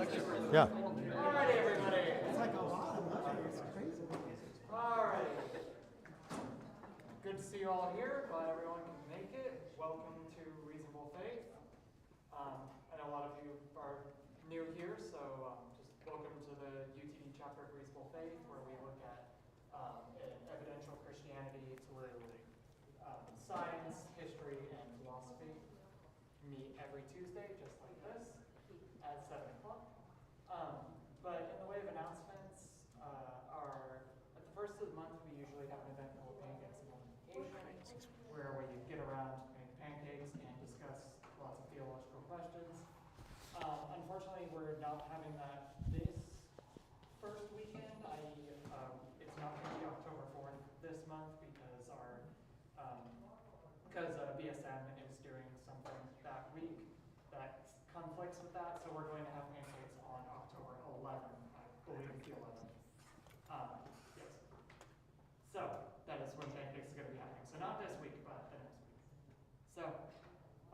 Yeah. All right, everybody. It's like a lot of money. It's crazy. All right. Good to see you all here. Glad everyone can make it. Welcome to Reasonable Faith. I know a lot of you are new here, so just welcome to the UTD chapter of Reasonable Faith, where we look at evidential Christianity through science, history, and philosophy. Meet every Tuesday, just like this, at 7 o'clock. But in the way of announcements, at the first of the month, we usually have an event called Pancakes and Multiplication, where we get around to make pancakes and discuss lots of theological questions. Unfortunately, we're not having that this first weekend. It's not going to be October 4th this month because BSM is doing something that week that conflicts with that, so we're going to have pancakes on October 11th, I believe it's the 11th. Yes. So, that is when pancakes is going to be happening. So not this week, but the next week. So,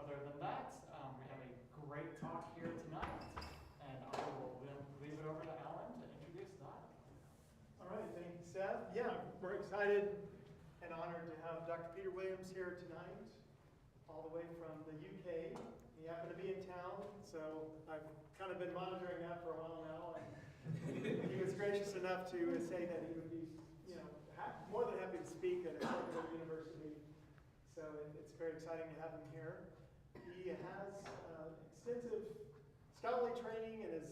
other than that, we have a great talk here tonight, and I will then leave it over to Alan to introduce that. All right, thanks, Seth. Yeah, we're excited and honored to have Dr. Peter Williams here tonight, all the way from the UK. He happened to be in town, so I've kind of been monitoring that for a while now, and he was gracious enough to say that he would be, more than happy to speak at a secular university. So it's very exciting to have him here. He has extensive scholarly training and is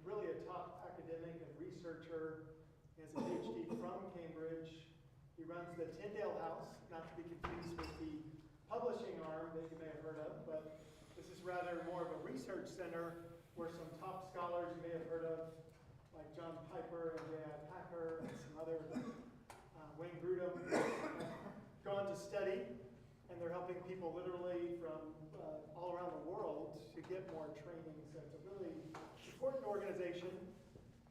really a top academic and researcher. He has a PhD from Cambridge. He runs the Tyndale House, not to be confused with the publishing arm that you may have heard of, but this is rather more of a research center where some top scholars you may have heard of, like John Piper and J.I. Packer and some other, Wayne Grudem, gone to study, and they're helping people literally from all around the world to get more training. So it's a really important organization,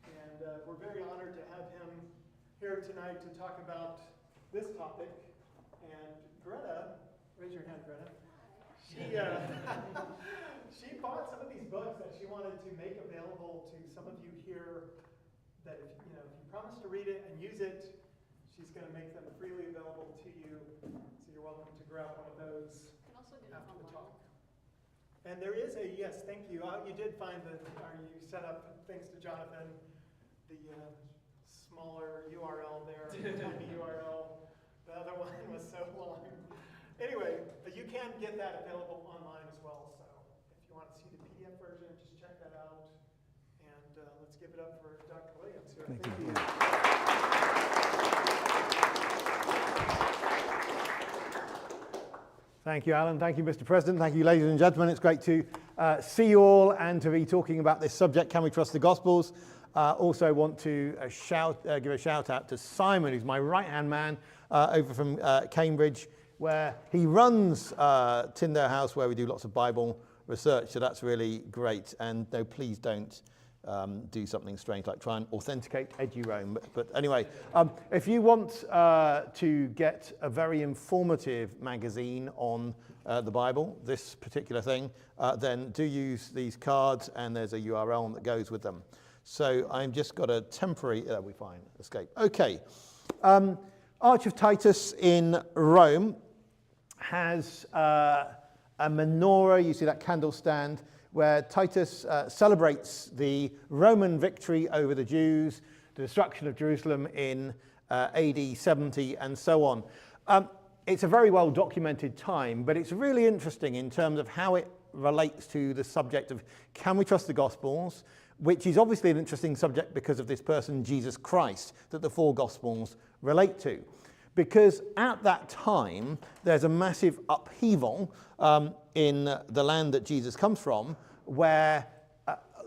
and we're very honored to have him here tonight to talk about this topic. And Greta, raise your hand, Greta. She bought some of these books that she wanted to make available to some of you here. That if you promise to read it and use it, she's going to make them freely available to you. So you're welcome to grab one of those after the talk. And there is yes, thank you. You did find you set up, thanks to Jonathan, the smaller URL there, tiny URL. The other one was so long. Anyway, you can get that available online as well. So if you want to see the PDF version, just check that out. And let's give it up for Dr. Williams here. Thank you. Thank you, Alan. Thank you, Mr. President. Thank you, ladies and gentlemen. It's great to see you all and to be talking about this subject, Can We Trust the Gospels? Also want to give a shout out to Simon, who's my right-hand man over from Cambridge, where he runs Tyndale House, where we do lots of Bible research. So that's really great. And no, please don't do something strange like try and authenticate EduRome. But anyway, if you want to get a very informative magazine on the Bible, this particular thing, then do use these cards, and there's a URL that goes with them. So I've just got a temporary, we find, escape. Okay. Arch of Titus in Rome has a menorah, you see that candle stand, where Titus celebrates the Roman victory over the Jews, the destruction of Jerusalem in AD 70, and so on. It's a very well documented time, but it's really interesting in terms of how it relates to the subject of can we trust the Gospels, which is obviously an interesting subject because of this person, Jesus Christ, that the four Gospels relate to. Because at that time, there's a massive upheaval in the land that Jesus comes from, where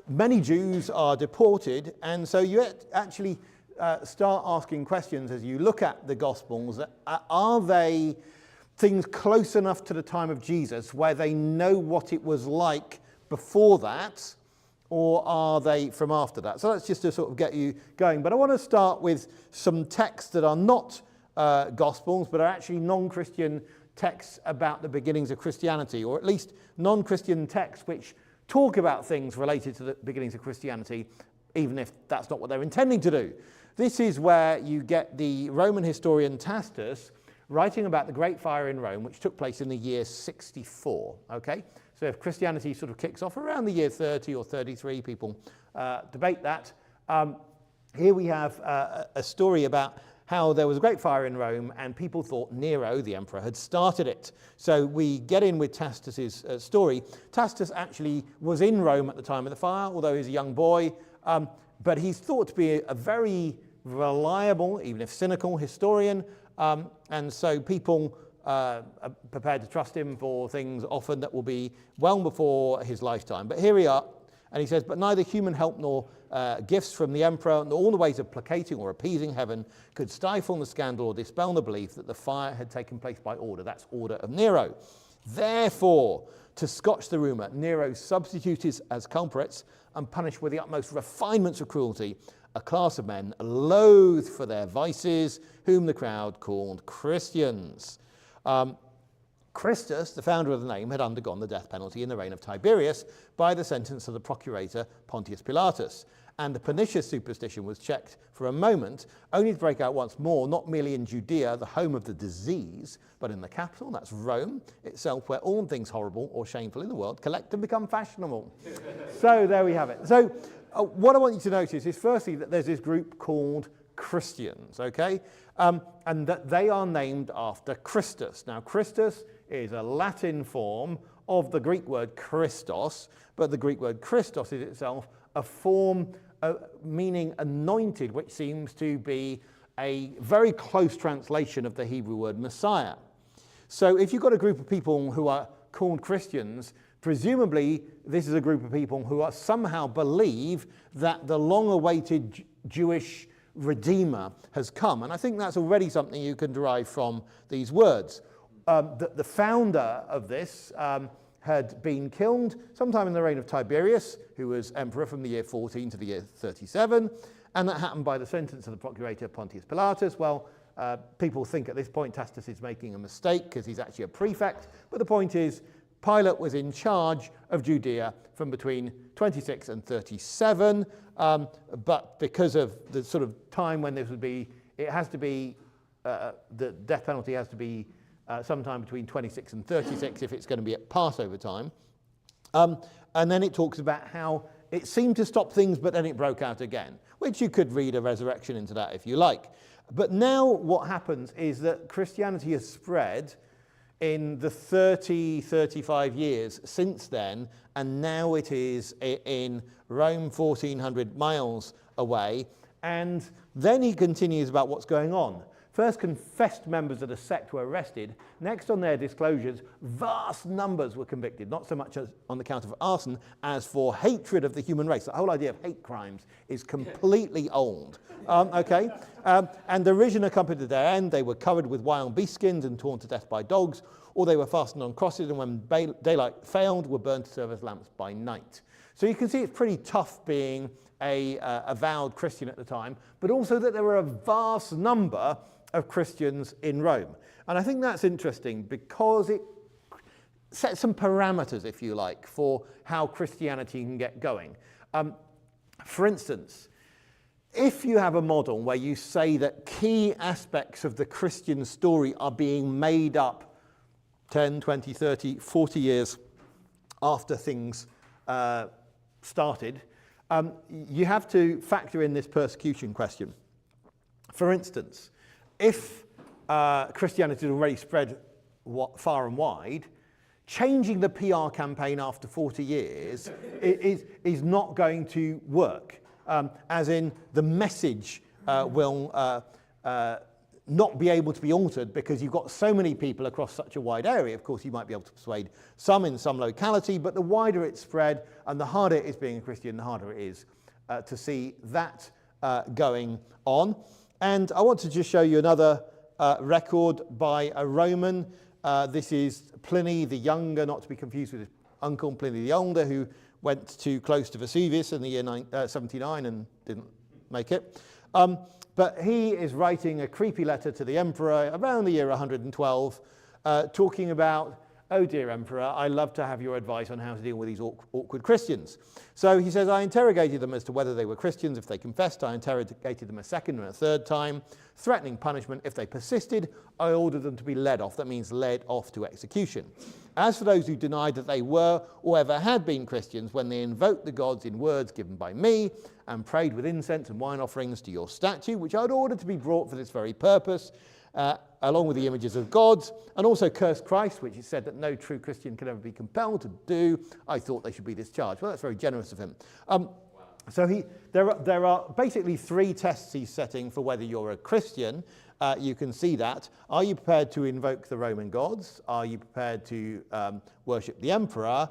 many Jews are deported, and so you actually start asking questions as you look at the Gospels. Are they things close enough to the time of Jesus where they know what it was like before that, or are they from after that? So that's just to sort of get you going. But I want to start with some texts that are not Gospels, but are actually non-Christian texts about the beginnings of Christianity, or at least non-Christian texts which talk about things related to the beginnings of Christianity, even if that's not what they're intending to do. This is where you get the Roman historian Tacitus writing about the Great Fire in Rome, which took place in the year 64, okay? So if Christianity sort of kicks off around the year 30 or 33, people debate that. Here we have a story about how there was a great fire in Rome and people thought Nero, the emperor, had started it. So we get in with Tacitus's story. Tacitus actually was in Rome at the time of the fire, although he's a young boy, but he's thought to be a very reliable, even if cynical, historian, and so people are prepared to trust him for things often that will be well before his lifetime. But here we are, and he says, but neither human help nor gifts from the emperor, nor all the ways of placating or appeasing heaven could stifle the scandal or dispel the belief that the fire had taken place by order. That's order of Nero. Therefore, to scotch the rumour, Nero substituted as culprits and punished with the utmost refinements of cruelty a class of men loathed for their vices, whom the crowd called Christians. Christus, the founder of the name, had undergone the death penalty in the reign of Tiberius by the sentence of the procurator Pontius Pilatus, and the pernicious superstition was checked for a moment, only to break out once more, not merely in Judea, the home of the disease, but in the capital, that's Rome itself, where all things horrible or shameful in the world collect and become fashionable. So there we have it. So what I want you to notice is firstly that there's this group called Christians, okay? And that they are named after Christus. Now, Christus is a Latin form of the Greek word Christos, but the Greek word Christos is itself a form meaning anointed, which seems to be a very close translation of the Hebrew word Messiah. So if you've got a group of people who are called Christians, presumably this is a group of people who are somehow believe that the long-awaited Jewish Redeemer has come. And I think that's already something you can derive from these words. The founder of this had been killed sometime in the reign of Tiberius, who was emperor from the year 14 to the year 37, and that happened by the sentence of the procurator Pontius Pilatus. Well, people think at this point Tacitus is making a mistake because he's actually a prefect, but the point is Pilate was in charge of Judea from between 26 and 37, but because of the sort of time when this would be, it has to be, the death penalty has to be sometime between 26 and 36 if it's going to be at Passover time. And then it talks about how it seemed to stop things, but then it broke out again, which you could read a resurrection into that if you like. But now what happens is that Christianity has spread in the 35 years since then, and now it is in Rome 1,400 miles away. And then he continues about what's going on. First, confessed members of the sect were arrested. Next, on their disclosures, vast numbers were convicted, not so much as on account of arson as for hatred of the human race. The whole idea of hate crimes is completely old. And derision accompanied their end. They were covered with wild beast skins and torn to death by dogs, or they were fastened on crosses and when daylight failed were burned to serve as lamps by night. So you can see it's pretty tough being a avowed Christian at the time, but also that there were a vast number of Christians in Rome. And I think that's interesting because it sets some parameters, if you like, for how Christianity can get going. For instance, if you have a model where you say that key aspects of the Christian story are being made up 10, 20, 30, 40 years after things started, you have to factor in this persecution question. For instance, if Christianity had already spread far and wide, changing the PR campaign after 40 years is not going to work. As in, the message will not be able to be altered because you've got so many people across such a wide area. Of course, you might be able to persuade some in some locality, but the wider it's spread and the harder it is being a Christian, the harder it is to see that going on. And I want to just show you another record by a Roman. This is Pliny the Younger, not to be confused with his uncle Pliny the Older, who went too close to Vesuvius in the year 79 and didn't make it. But he is writing a creepy letter to the emperor around the year 112, talking about "Oh dear Emperor, I love to have your advice on how to deal with these awkward Christians." So he says, "I interrogated them as to whether they were Christians. If they confessed, I interrogated them a second and a third time, threatening punishment. If they persisted, I ordered them to be led off." That means led off to execution. "As for those who denied that they were or ever had been Christians, when they invoked the gods in words given by me and prayed with incense and wine offerings to your statue, which I had ordered to be brought for this very purpose, along with the images of gods, and also cursed Christ, which is said that no true Christian can ever be compelled to do, I thought they should be discharged." Well, that's very generous of him. So there are basically three tests he's setting for whether you're a Christian. You can see that. Are you prepared to invoke the Roman gods? Are you prepared to worship the emperor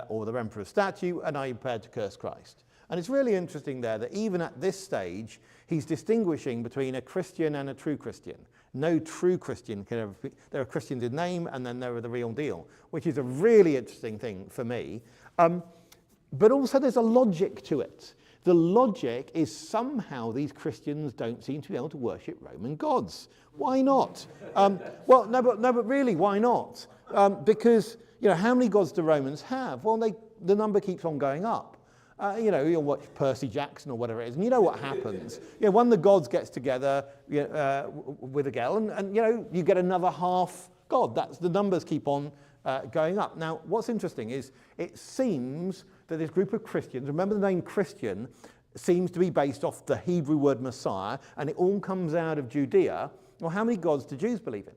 or the emperor's statue? And are you prepared to curse Christ? And it's really interesting there that even at this stage, he's distinguishing between a Christian and a true Christian. No true Christian can ever be. There are Christians in name, and then there are the real deal, which is a really interesting thing for me. But also there's a logic to it. The logic is somehow these Christians don't seem to be able to worship Roman gods. Why not? Well, no, but really, why not? Because, how many gods do Romans have? Well, the number keeps on going up. You'll watch Percy Jackson or whatever it is, and you know what happens. One of the gods gets together with a girl, and you get another half god. That's the numbers keep on going up. Now, what's interesting is it seems that this group of Christians, remember the name Christian, seems to be based off the Hebrew word Messiah, and it all comes out of Judea. Well, how many gods do Jews believe in?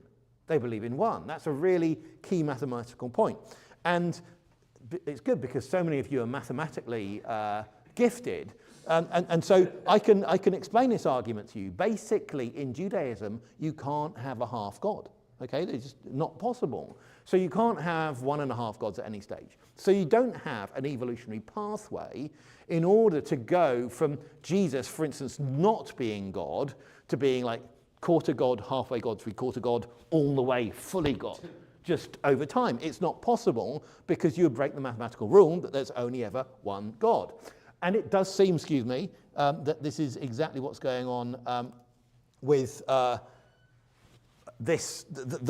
They believe in one. That's a really key mathematical point. And it's good because so many of you are mathematically gifted, and so I can explain this argument to you. Basically, in Judaism, you can't have a half god. Okay, it's just not possible. So you can't have 1.5 gods at any stage. So you don't have an evolutionary pathway in order to go from Jesus, for instance, not being God to being like quarter God, halfway God, three-quarter God, all the way fully God. Just over time. It's not possible because you would break the mathematical rule that there's only ever one God. And it does seem, that this is exactly what's going on with the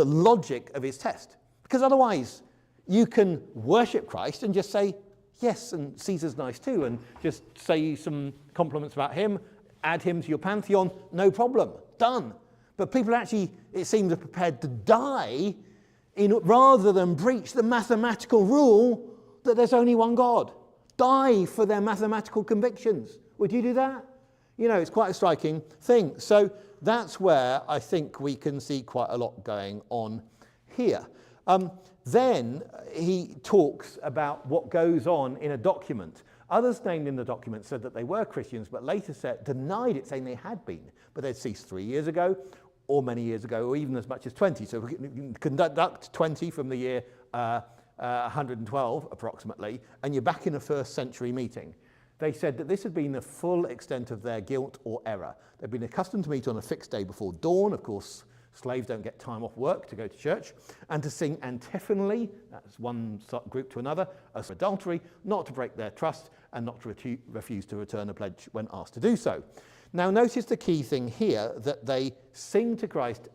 logic of his test. Because otherwise, you can worship Christ and just say, yes, and Caesar's nice too, and just say some compliments about him, add him to your pantheon, no problem, done. But people actually, it seems, are prepared to die rather than breach the mathematical rule that there's only one God. Die for their mathematical convictions. Would you do that? It's quite a striking thing. So that's where I think we can see quite a lot going on here. Then he talks about what goes on in a document. Others named in the document said that they were Christians, but later denied it, saying they had been, but they'd ceased 3 years ago, or many years ago, or even as much as 20. So we can conduct 20 from the year 112 approximately, and you're back in a first century meeting. They said that this had been the full extent of their guilt or error. They'd been accustomed to meet on a fixed day before dawn. Of course, slaves don't get time off work to go to church, and to sing antiphonally, that's one group to another, as for adultery, not to break their trust, and not to refuse to return a pledge when asked to do so. Now notice the key thing here, that they sing to Christ.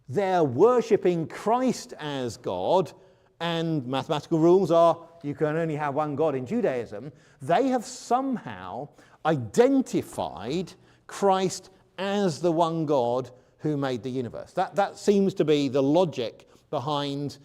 They're worshipping Christ as God, and mathematical rules are you can only have one God in Judaism. They have somehow identified Christ as the one God who made the universe. That seems to be the logic behind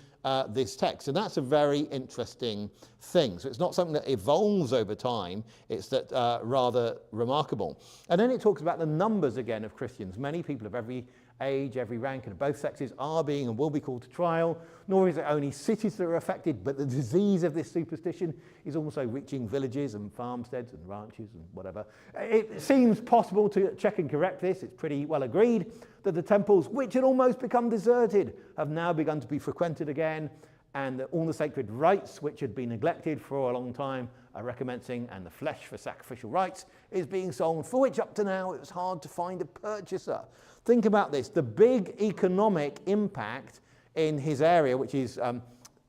this text, and that's a very interesting thing. So it's not something that evolves over time, it's that rather remarkable. And then it talks about the numbers again of Christians. Many people of every age, every rank, and of both sexes are being and will be called to trial, nor is it only cities that are affected, but the disease of this superstition is also reaching villages and farmsteads and ranches and whatever. It seems possible to check and correct this. It's pretty well agreed that the temples, which had almost become deserted, have now begun to be frequented again, and that all the sacred rites which had been neglected for a long time are recommencing, and the flesh for sacrificial rites is being sold, for which up to now it was hard to find a purchaser. Think about this, the big economic impact in his area, which is, I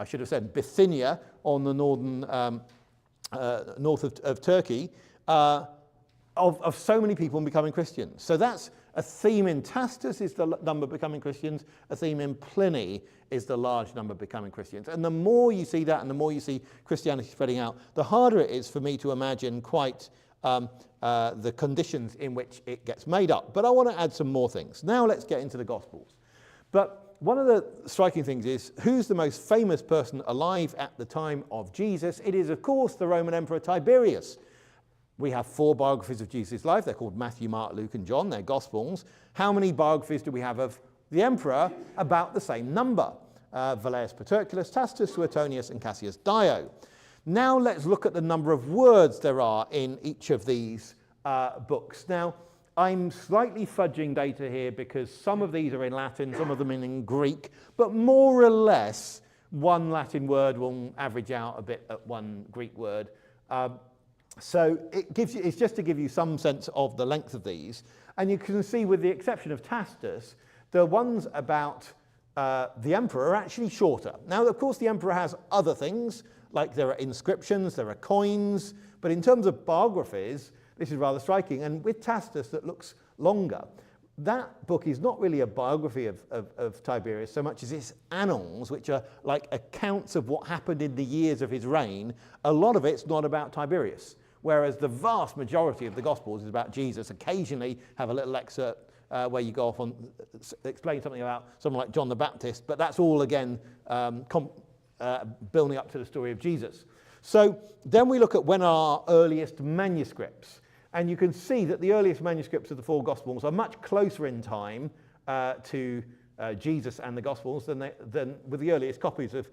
should have said, Bithynia on the northern north of Turkey, of so many people becoming Christians. So that's a theme in Tacitus, is the number becoming Christians. A theme in Pliny is the large number becoming Christians. And the more you see that and the more you see Christianity spreading out, the harder it is for me to imagine quite the conditions in which it gets made up. But I want to add some more things. Now let's get into the Gospels. But one of the striking things is, who's the most famous person alive at the time of Jesus? It is, of course, the Roman Emperor Tiberius. We have 4 biographies of Jesus' life. They're called Matthew, Mark, Luke, and John. They're Gospels. How many biographies do we have of the emperor? About the same number. Valerius Paterculus, Tacitus, Suetonius, and Cassius Dio. Now let's look at the number of words there are in each of these books. Now, I'm slightly fudging data here because some of these are in Latin, some of them in Greek, but more or less one Latin word will average out a bit at one Greek word. So it's just to give you some sense of the length of these. And you can see, with the exception of Tacitus, the ones about the emperor are actually shorter. Now, of course, the emperor has other things, like there are inscriptions, there are coins, but in terms of biographies, this is rather striking. And with Tacitus, that looks longer. That book is not really a biography of Tiberius so much as it's annals, which are like accounts of what happened in the years of his reign. A lot of it's not about Tiberius, whereas the vast majority of the Gospels is about Jesus. Occasionally have a little excerpt where you go off on explain something about someone like John the Baptist, but that's all again building up to the story of Jesus. So then we look at when our earliest manuscripts. And you can see that the earliest manuscripts of the 4 Gospels are much closer in time to Jesus and the Gospels than with the earliest copies of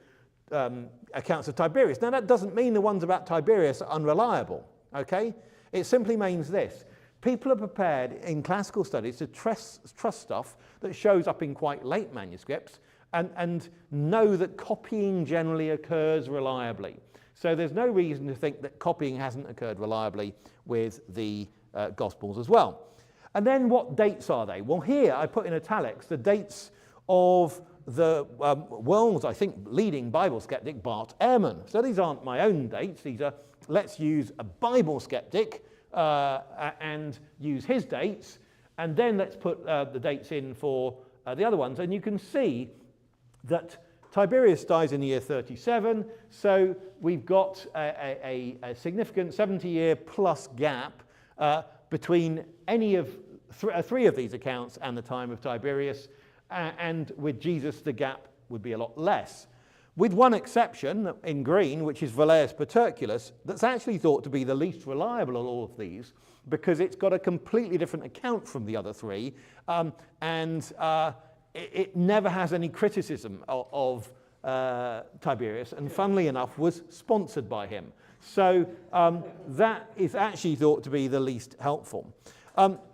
accounts of Tiberius. Now, that doesn't mean the ones about Tiberius are unreliable, okay? It simply means this. People are prepared in classical studies to trust stuff that shows up in quite late manuscripts and know that copying generally occurs reliably. So there's no reason to think that copying hasn't occurred reliably with the Gospels as well. And then what dates are they? Well, here I put in italics the dates of the world's, I think, leading Bible skeptic, Bart Ehrman. So these aren't my own dates. These are, let's use a Bible skeptic and use his dates. And then let's put the dates in for the other ones. And you can see that Tiberius dies in the year 37, so we've got a significant 70-year plus gap between any of 3 of these accounts and the time of Tiberius, and with Jesus the gap would be a lot less. With one exception in green, which is Valerius Paterculus, that's actually thought to be the least reliable of all of these because it's got a completely different account from the other 3, it never has any criticism of Tiberius, and funnily enough was sponsored by him. So that is actually thought to be the least helpful.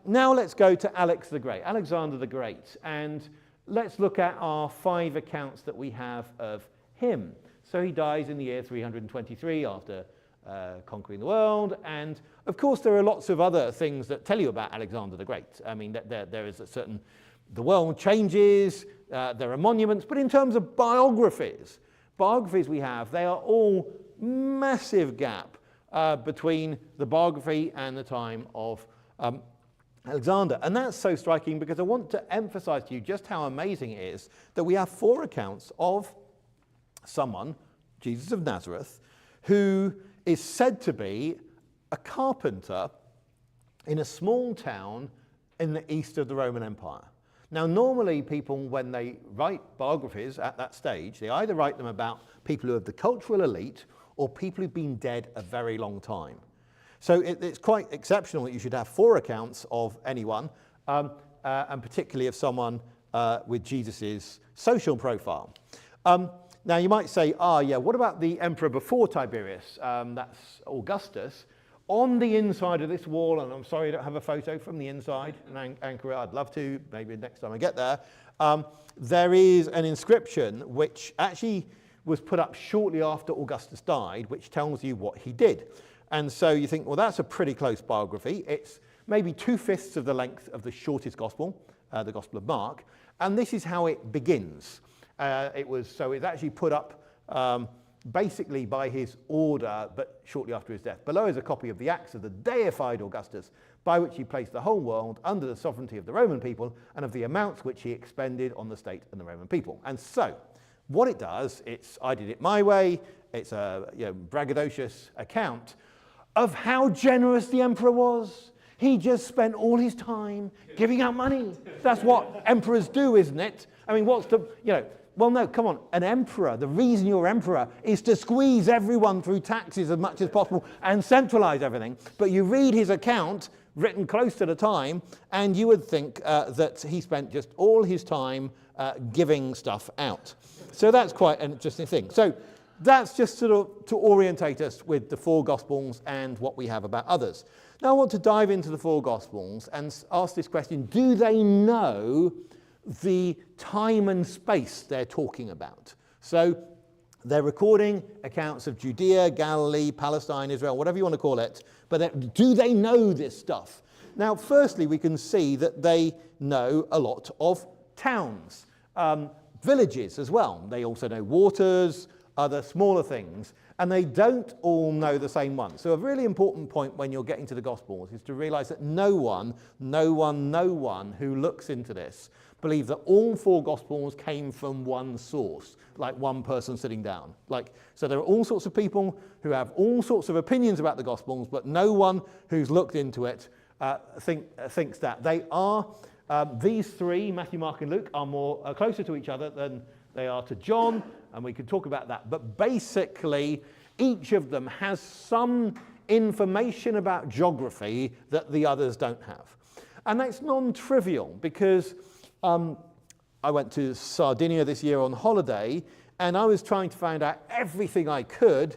Now let's go to Alexander the Great, and let's look at our 5 accounts that we have of him. So he dies in the year 323 after conquering the world, and of course there are lots of other things that tell you about Alexander the Great. I mean, there is a certain... The world changes, there are monuments, but in terms of biographies we have, they are all massive gap between the biography and the time of Alexander. And that's so striking because I want to emphasize to you just how amazing it is that we have 4 accounts of someone, Jesus of Nazareth, who is said to be a carpenter in a small town in the east of the Roman Empire. Now, normally people, when they write biographies at that stage, they either write them about people who are the cultural elite or people who've been dead a very long time. So it's quite exceptional that you should have 4 accounts of anyone, and particularly of someone with Jesus's social profile. Now, you might say, what about the emperor before Tiberius? That's Augustus. On the inside of this wall, and I'm sorry I don't have a photo from the inside in Ankara, I'd love to, maybe next time I get there, there is an inscription which actually was put up shortly after Augustus died, which tells you what he did. And so you think, well, that's a pretty close biography. It's maybe 2/5 of the length of the shortest gospel, the Gospel of Mark, and this is how it begins. It's actually put up basically by his order, but shortly after his death. Below is a copy of the Acts of the deified Augustus, by which he placed the whole world under the sovereignty of the Roman people and of the amounts which he expended on the state and the Roman people. And so, what it does, it's I did it my way, it's a braggadocious account of how generous the emperor was. He just spent all his time giving out money. That's what emperors do, isn't it? I mean, what's the, well, no, come on. An emperor, the reason you're emperor is to squeeze everyone through taxes as much as possible and centralize everything. But you read his account, written close to the time, and you would think that he spent just all his time giving stuff out. So that's quite an interesting thing. So that's just sort of to orientate us with the four Gospels and what we have about others. Now I want to dive into the four Gospels and ask this question: do they know the time and space they're talking about? So they're recording accounts of Judea, Galilee, Palestine, Israel, whatever you want to call it, but do they know this stuff? Now, firstly, we can see that they know a lot of towns, villages as well. They also know waters, other smaller things, and they don't all know the same one. So a really important point when you're getting to the Gospels is to realize that no one who looks into this believe that all four Gospels came from one source, like one person sitting down. So there are all sorts of people who have all sorts of opinions about the Gospels, but no one who's looked into it thinks that. They are, these three, Matthew, Mark, and Luke, are more closer to each other than they are to John, and we could talk about that. But basically, each of them has some information about geography that the others don't have. And that's non-trivial because I went to Sardinia this year on holiday, and I was trying to find out everything I could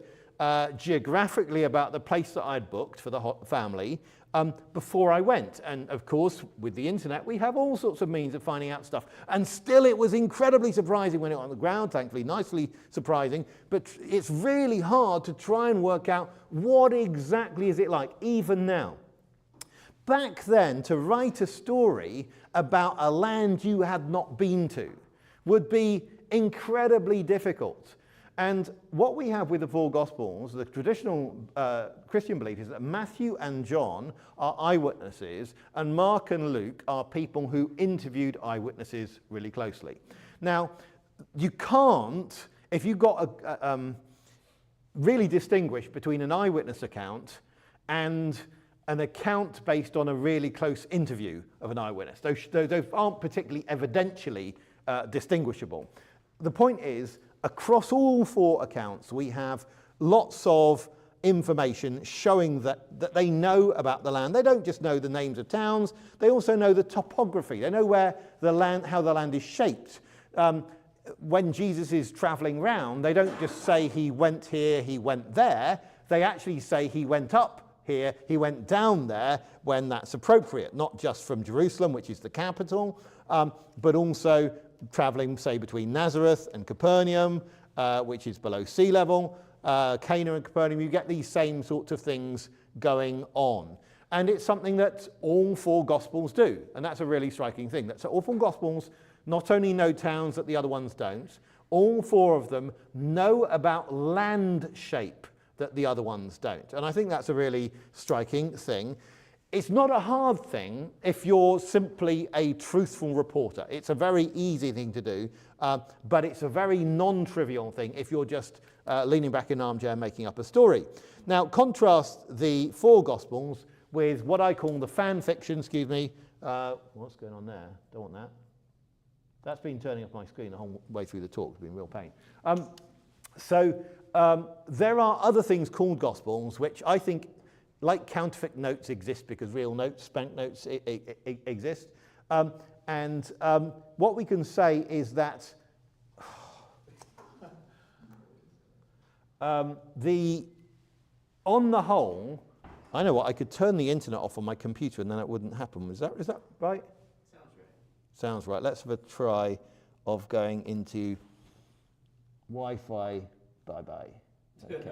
geographically about the place that I'd booked for the family before I went. And of course, with the internet, we have all sorts of means of finding out stuff. And still, it was incredibly surprising when it was on the ground, thankfully, nicely surprising. But it's really hard to try and work out what exactly is it like, even now. Back then, to write a story about a land you had not been to would be incredibly difficult. And what we have with the four Gospels, the traditional Christian belief is that Matthew and John are eyewitnesses, and Mark and Luke are people who interviewed eyewitnesses really closely. Now, you can't, if you've got really distinguish between an eyewitness account and an account based on a really close interview of an eyewitness. Those aren't particularly evidentially distinguishable. The point is, across all four accounts, we have lots of information showing that they know about the land. They don't just know the names of towns, they also know the topography. They know where the land, how the land is shaped. When Jesus is traveling round, they don't just say he went here, he went there. They actually say he went up here, he went down there when that's appropriate, not just from Jerusalem, which is the capital, but also traveling, say, between Nazareth and Capernaum, which is below sea level, Cana and Capernaum. You get these same sorts of things going on. And it's something that all four Gospels do, and that's a really striking thing. So all four Gospels not only know towns that the other ones don't, all four of them know about land shape that the other ones don't. And I think that's a really striking thing. It's not a hard thing if you're simply a truthful reporter. It's a very easy thing to do, but it's a very non-trivial thing if you're just leaning back in an armchair making up a story. Now, contrast the four Gospels with what I call the fan fiction, what's going on there? Don't want that. That's been turning off my screen the whole way through the talk. It's been a real pain. There are other things called Gospels, which I think, like counterfeit notes, exist because real notes, banknotes, exist. What we can say is that on the whole, I know what, I could turn the internet off on my computer and then it wouldn't happen. Is that right? Sounds right. Sounds right. Let's have a try of going into Wi-Fi. Bye-bye. Okay.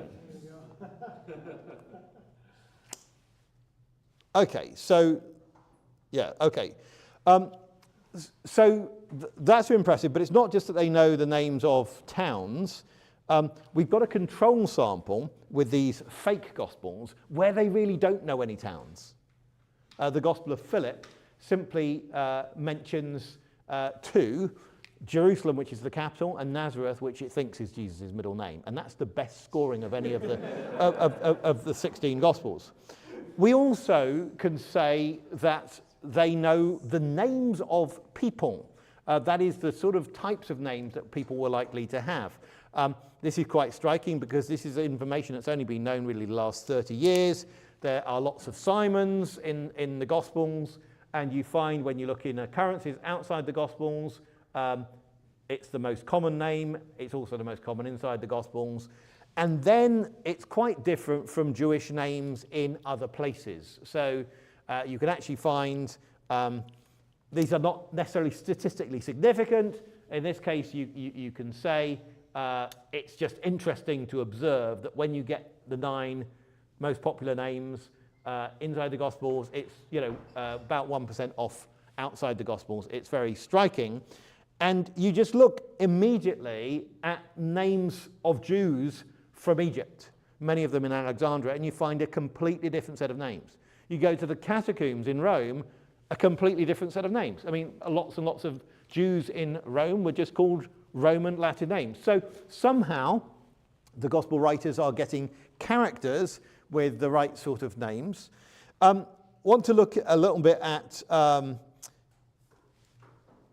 Okay, so, yeah, okay. That's impressive, but it's not just that they know the names of towns. We've got a control sample with these fake Gospels where they really don't know any towns. The Gospel of Philip simply mentions two, Jerusalem, which is the capital, and Nazareth, which it thinks is Jesus' middle name. And that's the best scoring of any of the, of the 16 Gospels. We also can say that they know the names of people. That is the sort of types of names that people were likely to have. This is quite striking because this is information that's only been known really the last 30 years. There are lots of Simons in the Gospels, and you find when you look in occurrences outside the Gospels, it's the most common name. It's also the most common inside the Gospels. And then it's quite different from Jewish names in other places. So you can actually find, these are not necessarily statistically significant. In this case, you can say it's just interesting to observe that when you get the 9 most popular names inside the Gospels, it's about 1% off outside the Gospels. It's very striking. And you just look immediately at names of Jews from Egypt, many of them in Alexandria, and you find a completely different set of names. You go to the catacombs in Rome, a completely different set of names. I mean, lots and lots of Jews in Rome were just called Roman Latin names. So somehow the gospel writers are getting characters with the right sort of names. Want to look a little bit at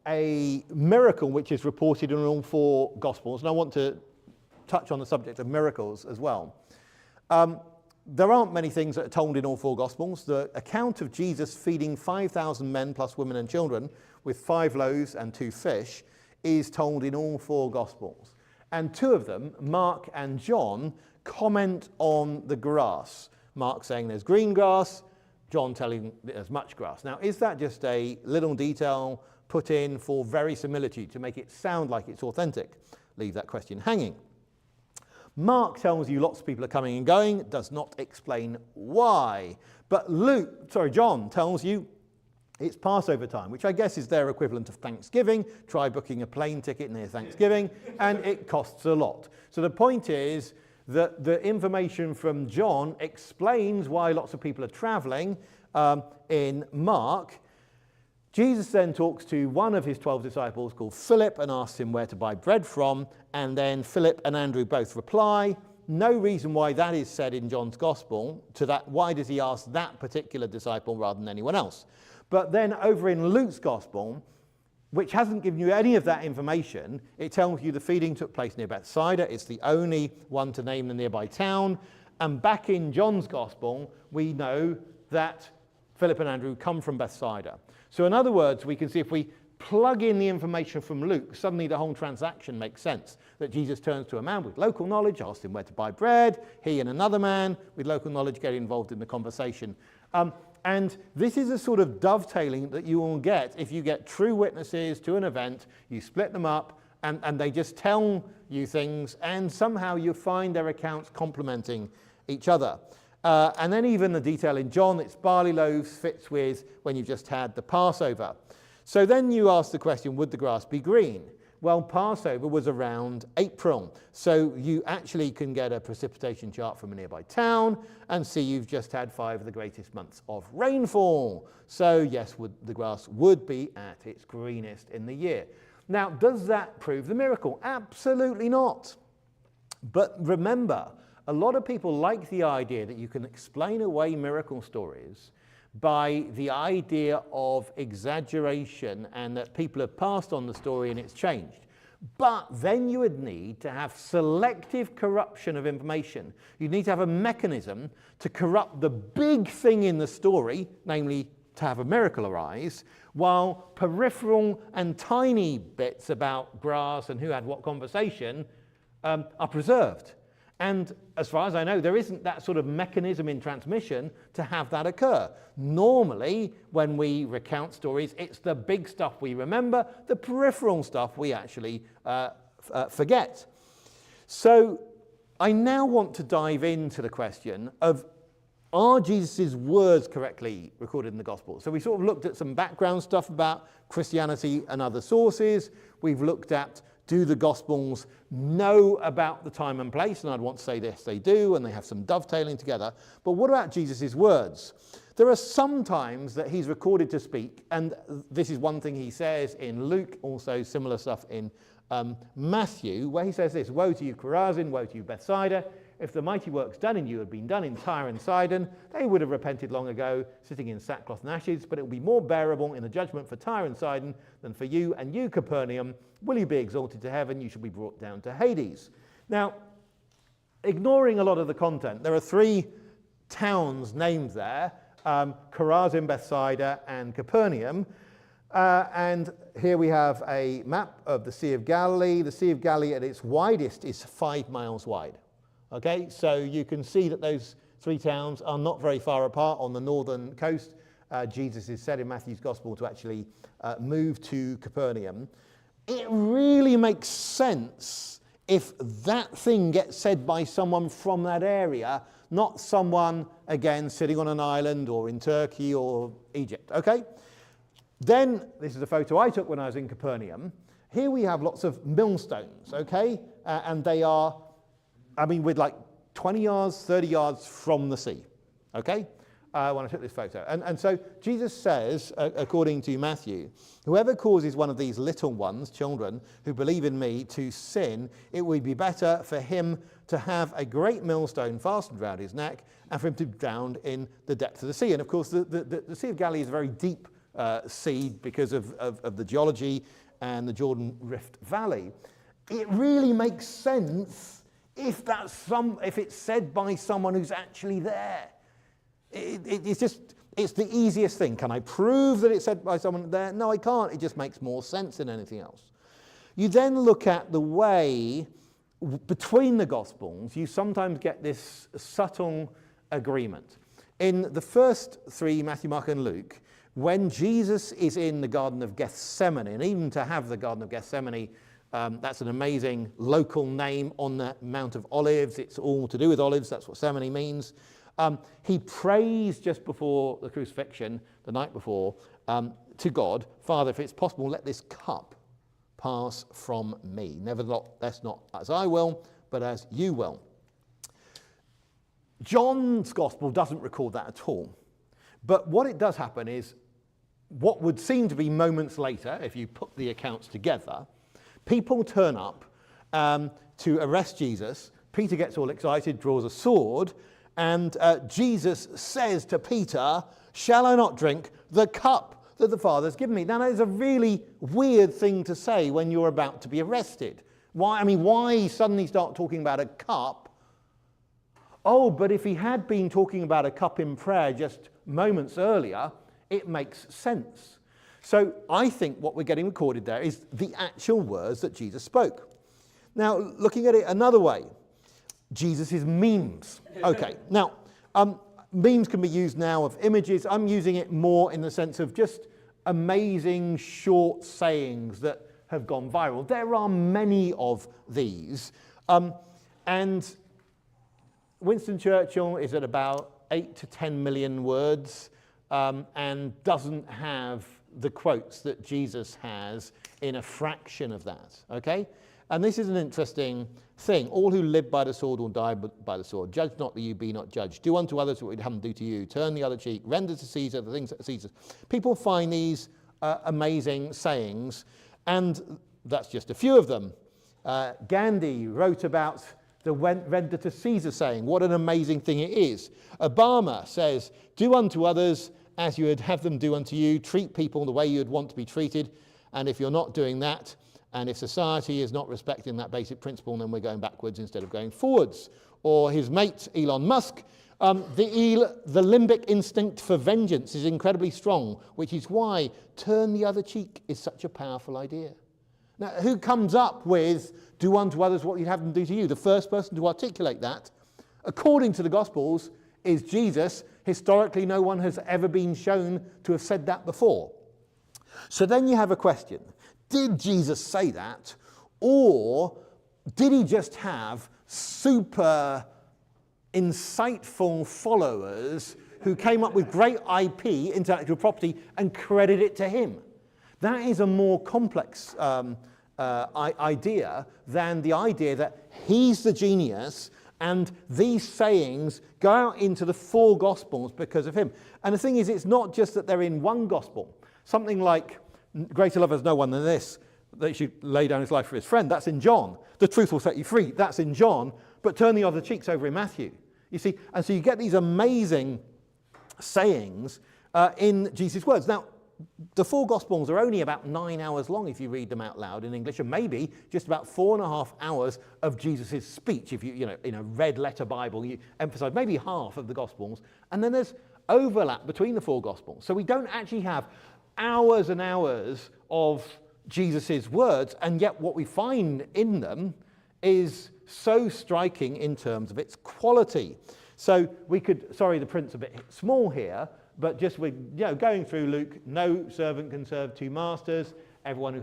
a miracle which is reported in all 4 Gospels, and I want to touch on the subject of miracles as well. There aren't many things that are told in all 4 Gospels. The account of Jesus feeding 5,000 men plus women and children with 5 loaves and 2 fish is told in all 4 Gospels. And 2 of them, Mark and John, comment on the grass. Mark saying there's green grass, John telling there's much grass. Now, is that just a little detail put in for verisimilitude to make it sound like it's authentic? Leave that question hanging. Mark tells you lots of people are coming and going, does not explain why. But John tells you it's Passover time, which I guess is their equivalent of Thanksgiving. Try booking a plane ticket near Thanksgiving, and it costs a lot. So the point is that the information from John explains why lots of people are traveling in Mark. Jesus then talks to one of his 12 disciples called Philip and asks him where to buy bread from, and then Philip and Andrew both reply. No reason why that is said in John's gospel. To that, why does he ask that particular disciple rather than anyone else? But then over in Luke's gospel, which hasn't given you any of that information, it tells you the feeding took place near Bethsaida. It's the only one to name the nearby town. And back in John's gospel, we know that Philip and Andrew come from Bethsaida. So in other words, we can see if we plug in the information from Luke, suddenly the whole transaction makes sense. That Jesus turns to a man with local knowledge, asks him where to buy bread. He and another man with local knowledge get involved in the conversation. And this is a sort of dovetailing that you will get if you get true witnesses to an event, you split them up, and they just tell you things, and somehow you find their accounts complementing each other. And then even the detail in John, it's barley loaves, fits with when you've just had the Passover. So then you ask the question, would the grass be green? Well, Passover was around April, so you actually can get a precipitation chart from a nearby town and see you've just had 5 of the greatest months of rainfall. So yes, the grass would be at its greenest in the year. Now, does that prove the miracle? Absolutely not. But remember, a lot of people like the idea that you can explain away miracle stories by the idea of exaggeration and that people have passed on the story and it's changed. But then you would need to have selective corruption of information. You need to have a mechanism to corrupt the big thing in the story, namely to have a miracle arise, while peripheral and tiny bits about grass and who had what conversation are preserved. And as far as I know, there isn't that sort of mechanism in transmission to have that occur. Normally, when we recount stories, it's the big stuff we remember, the peripheral stuff we actually forget. So I now want to dive into the question of are Jesus' words correctly recorded in the gospel? So we sort of looked at some background stuff about Christianity and other sources. We've looked at, do the gospels know about the time and place? And I'd want to say yes, they do, and they have some dovetailing together. But what about Jesus' words? There are some times that he's recorded to speak, and this is one thing he says in Luke, also similar stuff in Matthew, where he says this: "Woe to you, Chorazin, woe to you, Bethsaida. If the mighty works done in you had been done in Tyre and Sidon, they would have repented long ago, sitting in sackcloth and ashes. But it will be more bearable in the judgment for Tyre and Sidon than for you. And you, Capernaum, will you be exalted to heaven? You shall be brought down to Hades." Now, ignoring a lot of the content, there are 3 towns named there: Chorazin, Bethsaida, and Capernaum. And here we have a map of the Sea of Galilee. The Sea of Galilee at its widest is 5 miles wide. Okay, so you can see that those 3 towns are not very far apart on the northern coast. Jesus is said in Matthew's Gospel to actually move to Capernaum. It really makes sense if that thing gets said by someone from that area, not someone, again, sitting on an island or in Turkey or Egypt, okay? Then, this is a photo I took when I was in Capernaum. Here we have lots of millstones, okay? And they are, with like 20 yards, 30 yards from the sea, okay? When I took this photo. And so Jesus says, according to Matthew, "Whoever causes one of these little ones, children, who believe in me, to sin, it would be better for him to have a great millstone fastened round his neck and for him to be drowned in the depth of the sea." And of course, the Sea of Galilee is a very deep sea because of the geology and the Jordan Rift Valley. It really makes sense if it's said by someone who's actually there. It's the easiest thing. Can I prove that it's said by someone there? No, I can't. It just makes more sense than anything else. You then look at the way between the Gospels, you sometimes get this subtle agreement. In the first 3, Matthew, Mark, and Luke, when Jesus is in the Garden of Gethsemane, and even to have the Garden of Gethsemane, that's an amazing local name on the Mount of Olives. It's all to do with olives. That's what Gethsemane means. He prays just before the crucifixion, the night before, to God, "Father, if it's possible, let this cup pass from me. Nevertheless, not as I will, but as you will." John's Gospel doesn't record that at all. But what it does happen is, what would seem to be moments later, if you put the accounts together, people turn up to arrest Jesus. Peter gets all excited, draws a sword, and Jesus says to Peter, "Shall I not drink the cup that the Father's given me?" Now, that is a really weird thing to say when you're about to be arrested. Why suddenly start talking about a cup? Oh, but if he had been talking about a cup in prayer just moments earlier, it makes sense. So I think what we're getting recorded there is the actual words that Jesus spoke. Now, looking at it another way, Jesus' memes. Okay, now, memes can be used now of images. I'm using it more in the sense of just amazing short sayings that have gone viral. There are many of these. And Winston Churchill is at about 8 to 10 million words and doesn't have the quotes that Jesus has in a fraction of that, okay? And this is an interesting thing. "All who live by the sword will die by the sword. Judge not that you be not judged. Do unto others what you'd have them do to you. Turn the other cheek. Render to Caesar the things that are Caesar's." People find these amazing sayings, and that's just a few of them. Gandhi wrote about the render to Caesar saying. What an amazing thing it is. Obama says, "Do unto others as you would have them do unto you. Treat people the way you would want to be treated. And if you're not doing that, and if society is not respecting that basic principle, then we're going backwards instead of going forwards." Or his mate, Elon Musk, the limbic instinct for vengeance is incredibly strong, which is why turn the other cheek is such a powerful idea. Now, who comes up with "do unto others what you'd have them do to you"? The first person to articulate that, according to the Gospels, is Jesus. Historically, no one has ever been shown to have said that before. So then you have a question. Did Jesus say that, or did he just have super insightful followers who came up with great IP, intellectual property, and credit it to him. That is a more complex idea than the idea that he's the genius and these sayings go out into the 4 Gospels because of him. And the thing is, it's not just that they're in one Gospel. Something like, greater love has no one than this, that he should lay down his life for his friend. That's in John. The truth will set you free. That's in John. But turn the other cheeks over in Matthew. You see, and so you get these amazing sayings in Jesus' words. Now, the 4 Gospels are only about 9 hours long if you read them out loud in English, and maybe just about 4.5 hours of Jesus' speech. If you know, in a red letter Bible, you emphasize maybe half of the Gospels, and then there's overlap between the 4 Gospels. So we don't actually have hours and hours of Jesus' words, and yet what we find in them is so striking in terms of its quality. So we could, sorry, the print's a bit small here, but just with, going through Luke, no servant can serve 2 masters. Everyone who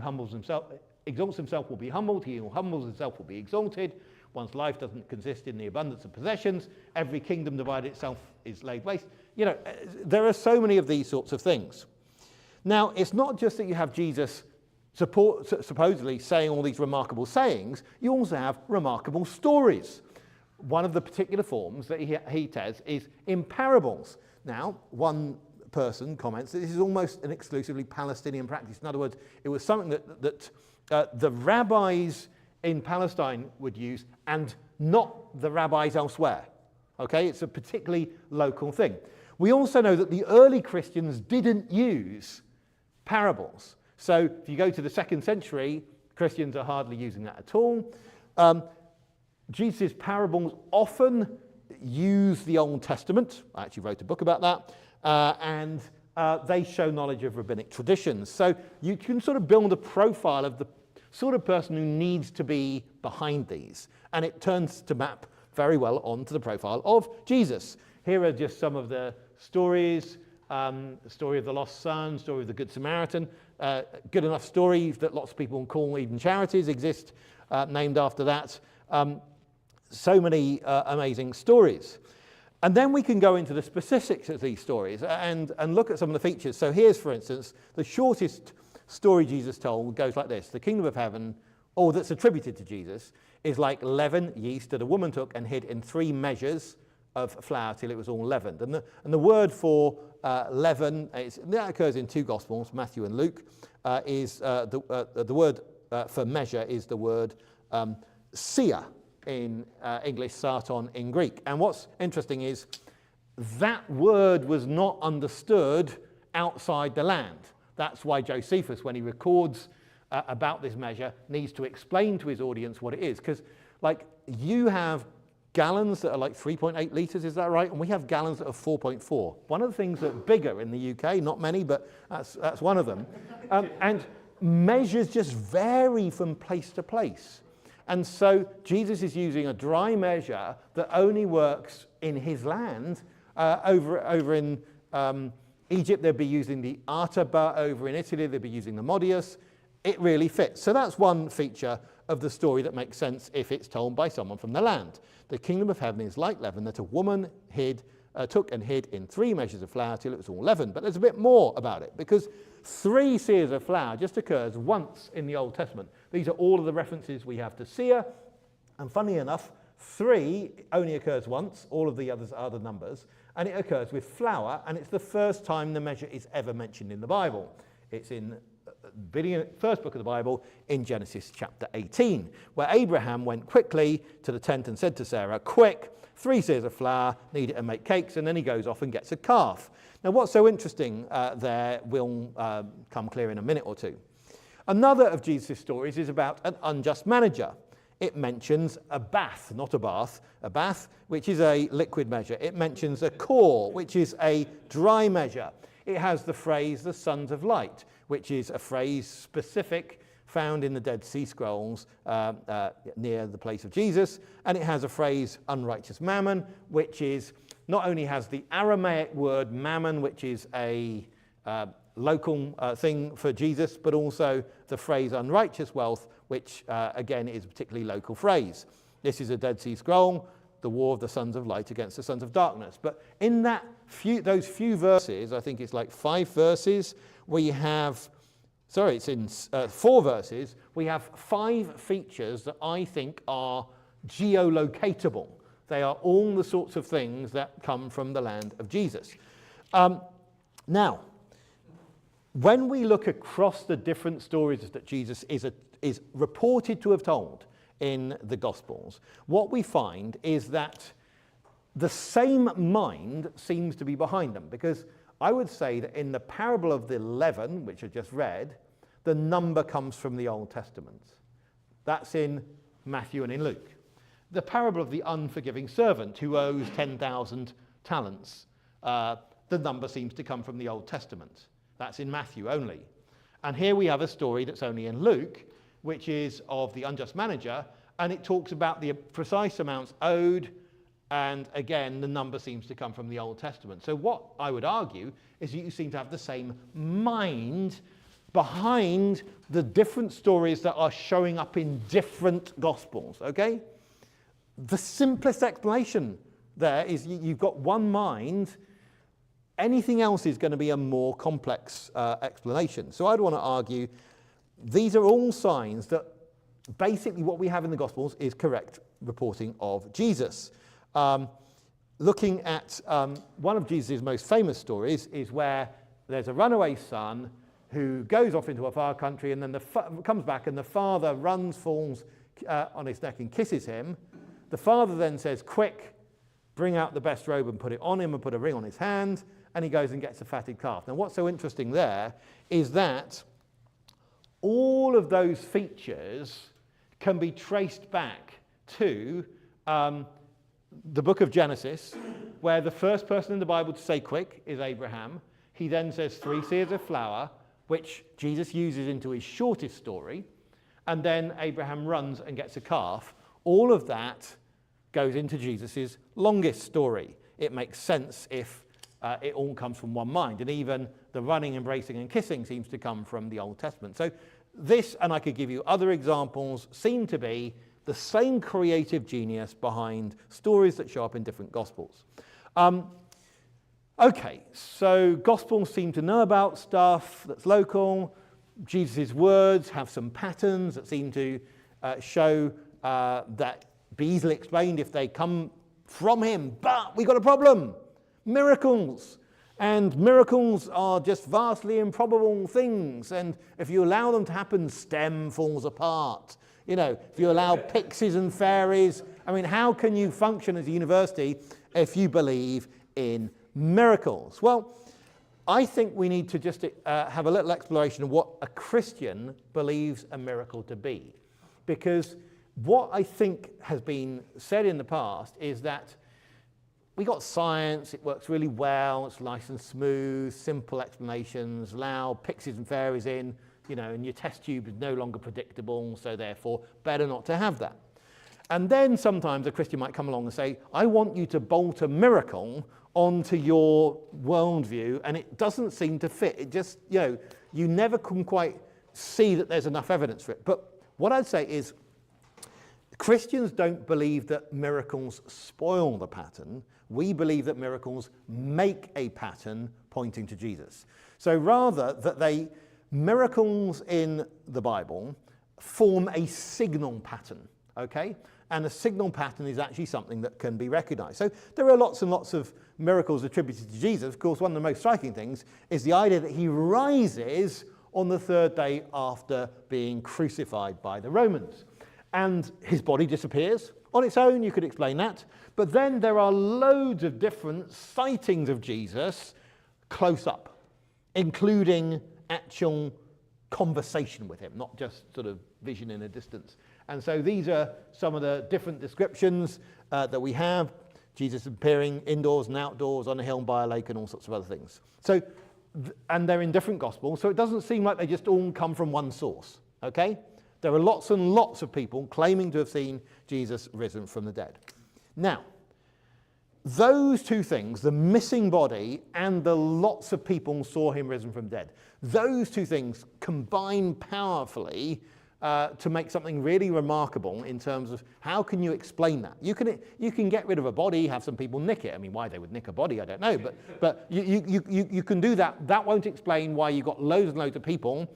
exalts himself will be humbled. He who humbles himself will be exalted. One's life doesn't consist in the abundance of possessions. Every kingdom divided itself is laid waste. There are so many of these sorts of things. Now, it's not just that you have Jesus supposedly saying all these remarkable sayings. You also have remarkable stories. One of the particular forms that he says is in parables. Now, one person comments that this is almost an exclusively Palestinian practice. In other words, it was something that the rabbis in Palestine would use and not the rabbis elsewhere. Okay, it's a particularly local thing. We also know that the early Christians didn't use parables. So if you go to the 2nd century, Christians are hardly using that at all. Jesus' parables often use the Old Testament. I actually wrote a book about that. And they show knowledge of rabbinic traditions. So you can sort of build a profile of the sort of person who needs to be behind these. And it turns to map very well onto the profile of Jesus. Here are just some of the stories. The story of the lost son, story of the Good Samaritan. Good enough story that lots of people call even charities exist named after that. So many amazing stories. And then we can go into the specifics of these stories and look at some of the features. So here's, for instance, the shortest story Jesus told goes like this. The kingdom of heaven, or that's attributed to Jesus, is like leaven, yeast, that a woman took and hid in 3 measures of flour till it was all leavened. And the word for leaven, that occurs in 2 Gospels, Matthew and Luke, is the word for measure is the word sia in English, sarton in Greek. And what's interesting is that word was not understood outside the land. That's why Josephus, when he records about this measure, needs to explain to his audience what it is. Because, like, you have gallons that are like 3.8 litres, is that right? And we have gallons that are 4.4. One of the things that are bigger in the UK, not many, but that's one of them. And measures just vary from place to place. And so Jesus is using a dry measure that only works in his land. Over in Egypt, they'd be using the artaba. Over in Italy, they'd be using the modius. It really fits. So that's one feature of the story that makes sense if it's told by someone from the land. The kingdom of heaven is like leaven that a woman took and hid in 3 measures of flour till it was all leavened. But there's a bit more about it, because 3 seahs of flour just occurs once in the Old Testament. These are all of the references we have to seah. And funny enough, 3 only occurs once. All of the others are the numbers. And it occurs with flour, and it's the first time the measure is ever mentioned in the Bible. It's in the first book of the Bible, in Genesis chapter 18, where Abraham went quickly to the tent and said to Sarah, "Quick, 3 seahs of flour, knead it and make cakes," and then he goes off and gets a calf. Now, what's so interesting there will come clear in a minute or two. Another of Jesus' stories is about an unjust manager. It mentions a bath, not a bath, which is a liquid measure. It mentions a core, which is a dry measure. It has the phrase, the sons of light, which is a phrase specific, found in the Dead Sea Scrolls near the place of Jesus. And it has a phrase, unrighteous mammon, which is not only has the Aramaic word mammon, which is a local thing for Jesus, but also the phrase unrighteous wealth, which again is a particularly local phrase. This is a Dead Sea Scroll. the war of the sons of light against the sons of darkness. But in those few verses, I think it's like 5 verses, we have, sorry, it's in 4 verses, we have 5 features that I think are geolocatable. They are all the sorts of things that come from the land of Jesus. Now, when we look across the different stories that Jesus is reported to have told in the Gospels, what we find is that the same mind seems to be behind them. Because I would say that in the parable of the leaven, which I just read, the number comes from the Old Testament. That's in Matthew and in Luke. The parable of the unforgiving servant who owes 10,000 talents, the number seems to come from the Old Testament. That's in Matthew only. And here we have a story that's only in Luke, which is of the unjust manager, and it talks about the precise amounts owed, and again, the number seems to come from the Old Testament. So what I would argue is that you seem to have the same mind behind the different stories that are showing up in different Gospels, okay? The simplest explanation there is you've got one mind. Anything else is going to be a more complex explanation. So I'd want to argue these are all signs that basically what we have in the Gospels is correct reporting of Jesus. Looking at one of Jesus' most famous stories is where there's a runaway son who goes off into a far country and then comes back, and the father runs, falls on his neck and kisses him. The father then says, quick, bring out the best robe and put it on him and put a ring on his hand, and he goes and gets a fatted calf. Now what's so interesting there is that all of those features can be traced back to the book of Genesis, where the first person in the Bible to say quick is Abraham. He then says 3 seahs of flour, which Jesus uses into his shortest story, and then Abraham runs and gets a calf. All of that goes into Jesus' longest story. It makes sense if it all comes from one mind, and even the running, embracing, and kissing seems to come from the Old Testament. So this, and I could give you other examples, seem to be the same creative genius behind stories that show up in different Gospels. Okay, so Gospels seem to know about stuff that's local. Jesus' words have some patterns that seem to show that be easily explained if they come from him. But we got a problem. Miracles. And miracles are just vastly improbable things. And if you allow them to happen, STEM falls apart. You know, if you allow pixies and fairies, I mean, how can you function as a university if you believe in miracles? Well, I think we need to just have a little exploration of what a Christian believes a miracle to be. Because what I think has been said in the past is that we got science, it works really well, it's nice and smooth, simple explanations, allow pixies and fairies in, you know, and your test tube is no longer predictable, so therefore better not to have that. And then sometimes a Christian might come along and say, I want you to bolt a miracle onto your worldview, and it doesn't seem to fit. It just, you know, you never can quite see that there's enough evidence for it. But what I'd say is Christians don't believe that miracles spoil the pattern. We believe that miracles make a pattern pointing to Jesus. So rather that miracles in the Bible form a signal pattern, okay? And a signal pattern is actually something that can be recognized. So there are lots and lots of miracles attributed to Jesus. Of course, one of the most striking things is the idea that he rises on the 3rd day after being crucified by the Romans. And his body disappears. On its own, you could explain that. But then there are loads of different sightings of Jesus close up, including actual conversation with him, not just sort of vision in a distance. And so these are some of the different descriptions that we have. Jesus appearing indoors and outdoors, on a hill, by a lake, and all sorts of other things. So, and they're in different Gospels, so it doesn't seem like they just all come from one source, okay? There are lots and lots of people claiming to have seen Jesus risen from the dead. Now, those two things, the missing body and the lots of people saw him risen from dead, those two things combine powerfully to make something really remarkable in terms of how can you explain that? You can get rid of a body, have some people nick it. I mean, why they would nick a body, I don't know, but you can do that. That won't explain why you got loads and loads of people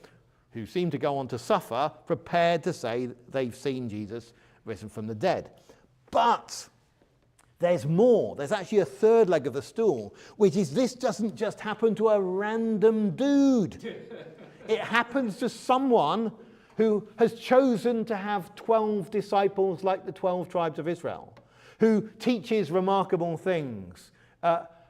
who seem to go on to suffer, prepared to say they've seen Jesus risen from the dead. But there's more. There's actually a third leg of the stool, which is this doesn't just happen to a random dude. It happens to someone who has chosen to have 12 disciples like the 12 tribes of Israel, who teaches remarkable things,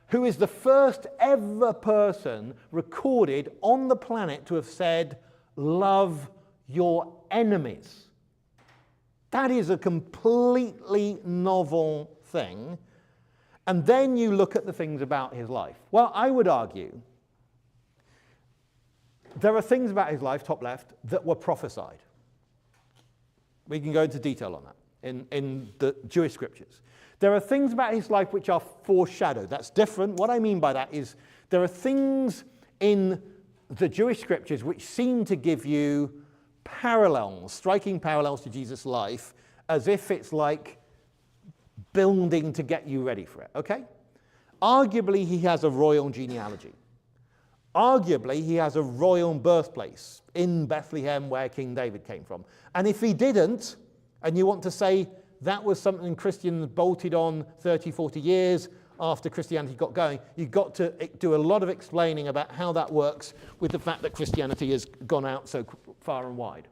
who is the first ever person recorded on the planet to have said, "Love your enemies." That is a completely novel thing. And then you look at the things about his life. Well, I would argue there are things about his life, top left, that were prophesied. We can go into detail on that in the Jewish scriptures. There are things about his life which are foreshadowed. That's different. What I mean by that is there are things in the Jewish scriptures which seem to give you parallels, striking parallels to Jesus' life, as if it's like building to get you ready for it, okay? Arguably, he has a royal genealogy. Arguably, he has a royal birthplace in Bethlehem where King David came from. And if he didn't, and you want to say that was something Christians bolted on 30, 40 years after Christianity got going, you've got to do a lot of explaining about how that works with the fact that Christianity has gone out so far and wide.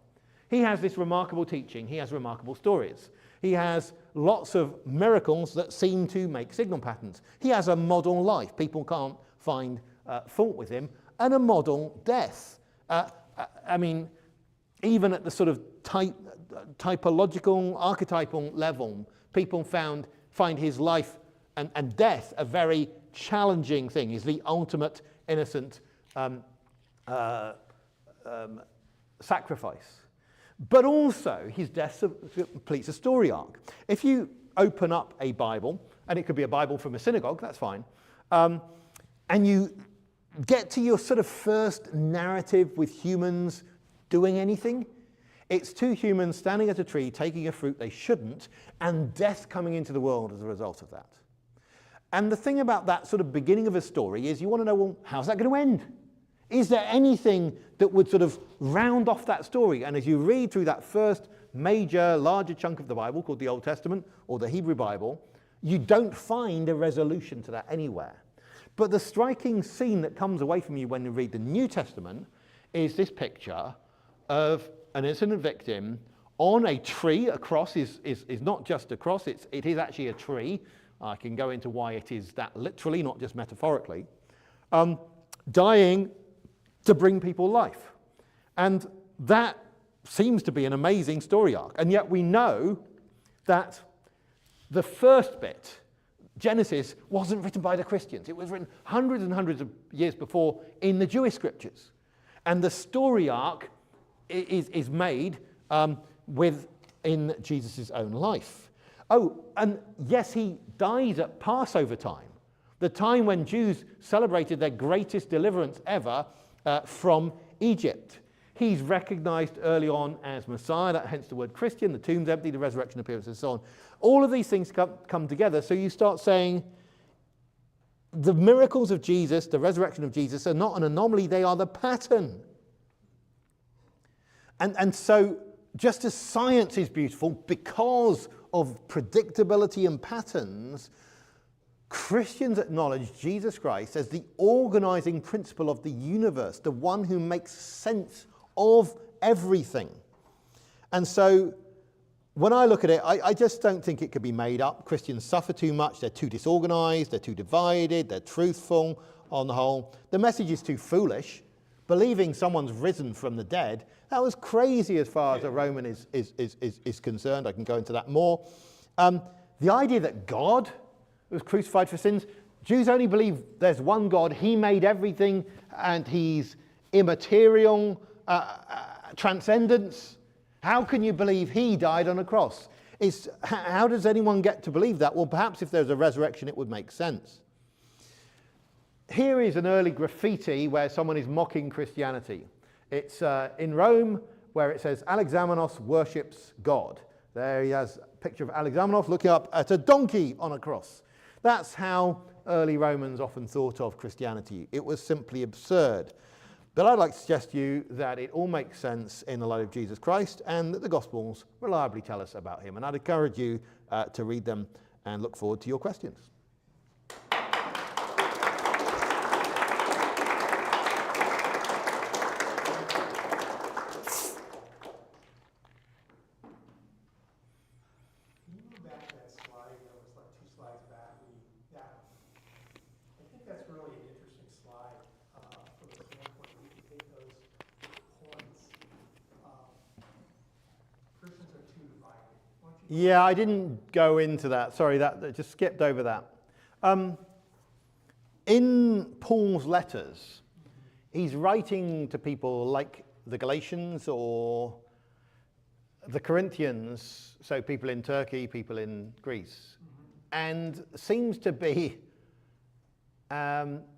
He has this remarkable teaching. He has remarkable stories. He has lots of miracles that seem to make signal patterns. He has a model life. People can't find fault with him. And a model death. I mean, even at the sort of typological, archetypal level, people find his life and death a very challenging thing. He's the ultimate innocent sacrifice. But also, his death completes a story arc. If you open up a Bible, and it could be a Bible from a synagogue, that's fine, and you get to your sort of first narrative with humans doing anything, it's two humans standing at a tree, taking a fruit they shouldn't, and death coming into the world as a result of that. And the thing about that sort of beginning of a story is you want to know, well, how's that going to end? Is there anything that would sort of round off that story? And as you read through that first major, larger chunk of the Bible called the Old Testament or the Hebrew Bible, you don't find a resolution to that anywhere. But the striking scene that comes away from you when you read the New Testament is this picture of an innocent victim on a tree. A cross is not just a cross, it is actually a tree. I can go into why it is that literally, not just metaphorically. Dying to bring people life. And that seems to be an amazing story arc. And yet we know that the first bit, Genesis, wasn't written by the Christians. It was written hundreds and hundreds of years before in the Jewish scriptures. And the story arc is made within Jesus' own life. Oh, and yes, he dies at Passover time, the time when Jews celebrated their greatest deliverance ever from Egypt. He's recognized early on as Messiah, hence the word Christian, the tomb's empty, the resurrection appears, and so on. All of these things come together, so you start saying the miracles of Jesus, the resurrection of Jesus, are not an anomaly, they are the pattern. And so just as science is beautiful because of predictability and patterns, Christians acknowledge Jesus Christ as the organizing principle of the universe, the one who makes sense of everything. And so when I look at it, I just don't think it could be made up. Christians suffer too much, they're too disorganized, they're too divided, they're truthful on the whole. The message is too foolish. Believing someone's risen from the dead, that was crazy as far as a Roman is concerned. I can go into that more. The idea that God was crucified for sins, Jews only believe there's one God, he made everything, and he's immaterial, transcendence. How can you believe he died on a cross? How does anyone get to believe that? Well, perhaps if there's a resurrection, it would make sense. Here is an early graffiti where someone is mocking Christianity. It's in Rome where it says Alexamenos worships God. There he has a picture of Alexamenos looking up at a donkey on a cross. That's how early Romans often thought of Christianity. It was simply absurd. But I'd like to suggest to you that it all makes sense in the light of Jesus Christ and that the Gospels reliably tell us about him. And I'd encourage you to read them and look forward to your questions. Yeah, I didn't go into that. Sorry, that just skipped over that. In Paul's letters, he's writing to people like the Galatians or the Corinthians, so people in Turkey, people in Greece, and seems to be having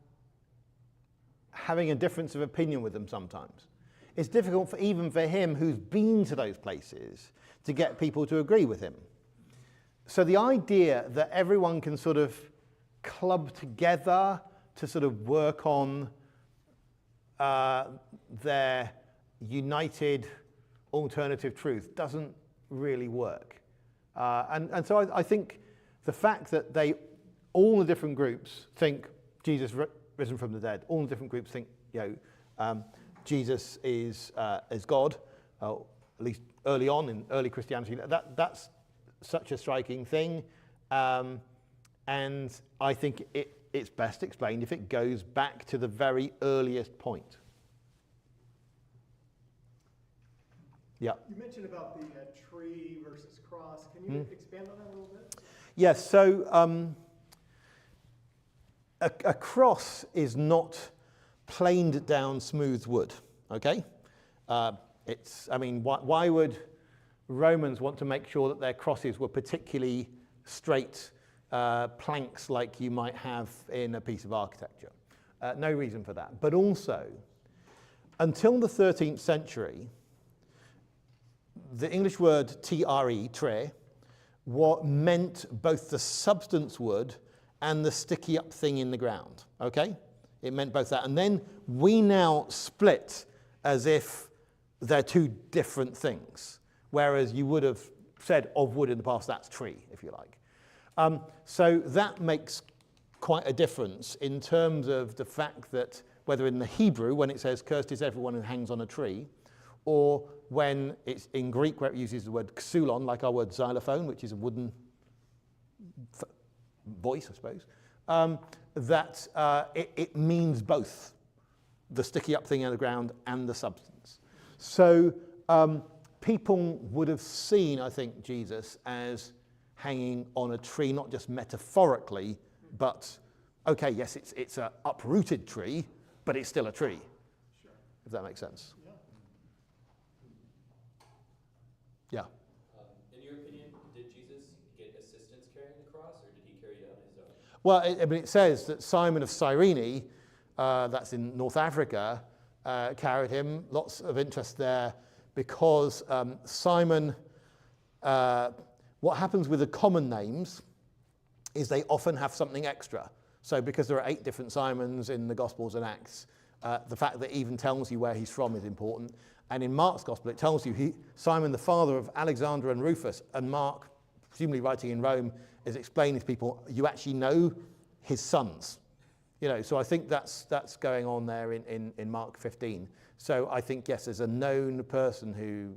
a difference of opinion with them sometimes. It's difficult even for him, who's been to those places, to get people to agree with him. So the idea that everyone can sort of club together to sort of work on their united alternative truth doesn't really work. And so I think the fact that all the different groups think Jesus risen from the dead, all the different groups think Jesus is God, at least early on in early Christianity, that's such a striking thing. And I think it's best explained if it goes back to the very earliest point. Yeah. You mentioned about the tree versus cross. Can you expand on that a little bit? Yes, so a cross is not planed down smooth wood, okay? Why would Romans want to make sure that their crosses were particularly straight planks like you might have in a piece of architecture? No reason for that. But also, until the 13th century, the English word tre, what meant both the substance wood and the sticky up thing in the ground, okay? It meant both that. And then we now split as if they're two different things, whereas you would have said of wood in the past, that's tree, if you like. So that makes quite a difference in terms of the fact that whether in the Hebrew, when it says, cursed is everyone who hangs on a tree, or when it's in Greek where it uses the word xylon, like our word xylophone, which is a wooden voice, I suppose, it means both the sticky up thing in the ground and the substance. So people would have seen, I think, Jesus as hanging on a tree, not just metaphorically, but, okay, yes, it's an uprooted tree, but it's still a tree, sure. If that makes sense. Yeah. In your opinion, did Jesus get assistance carrying the cross, or did he carry it on his own? Well, it says that Simon of Cyrene, that's in North Africa, carried him. Lots of interest there because Simon, what happens with the common names is they often have something extra. So because there are 8 different Simons in the Gospels and Acts, the fact that it even tells you where he's from is important. And in Mark's Gospel, it tells you Simon, the father of Alexander and Rufus, and Mark, presumably writing in Rome, is explaining to people, you actually know his sons. So I think that's going on there in Mark 15. So I think, yes, there's a known person who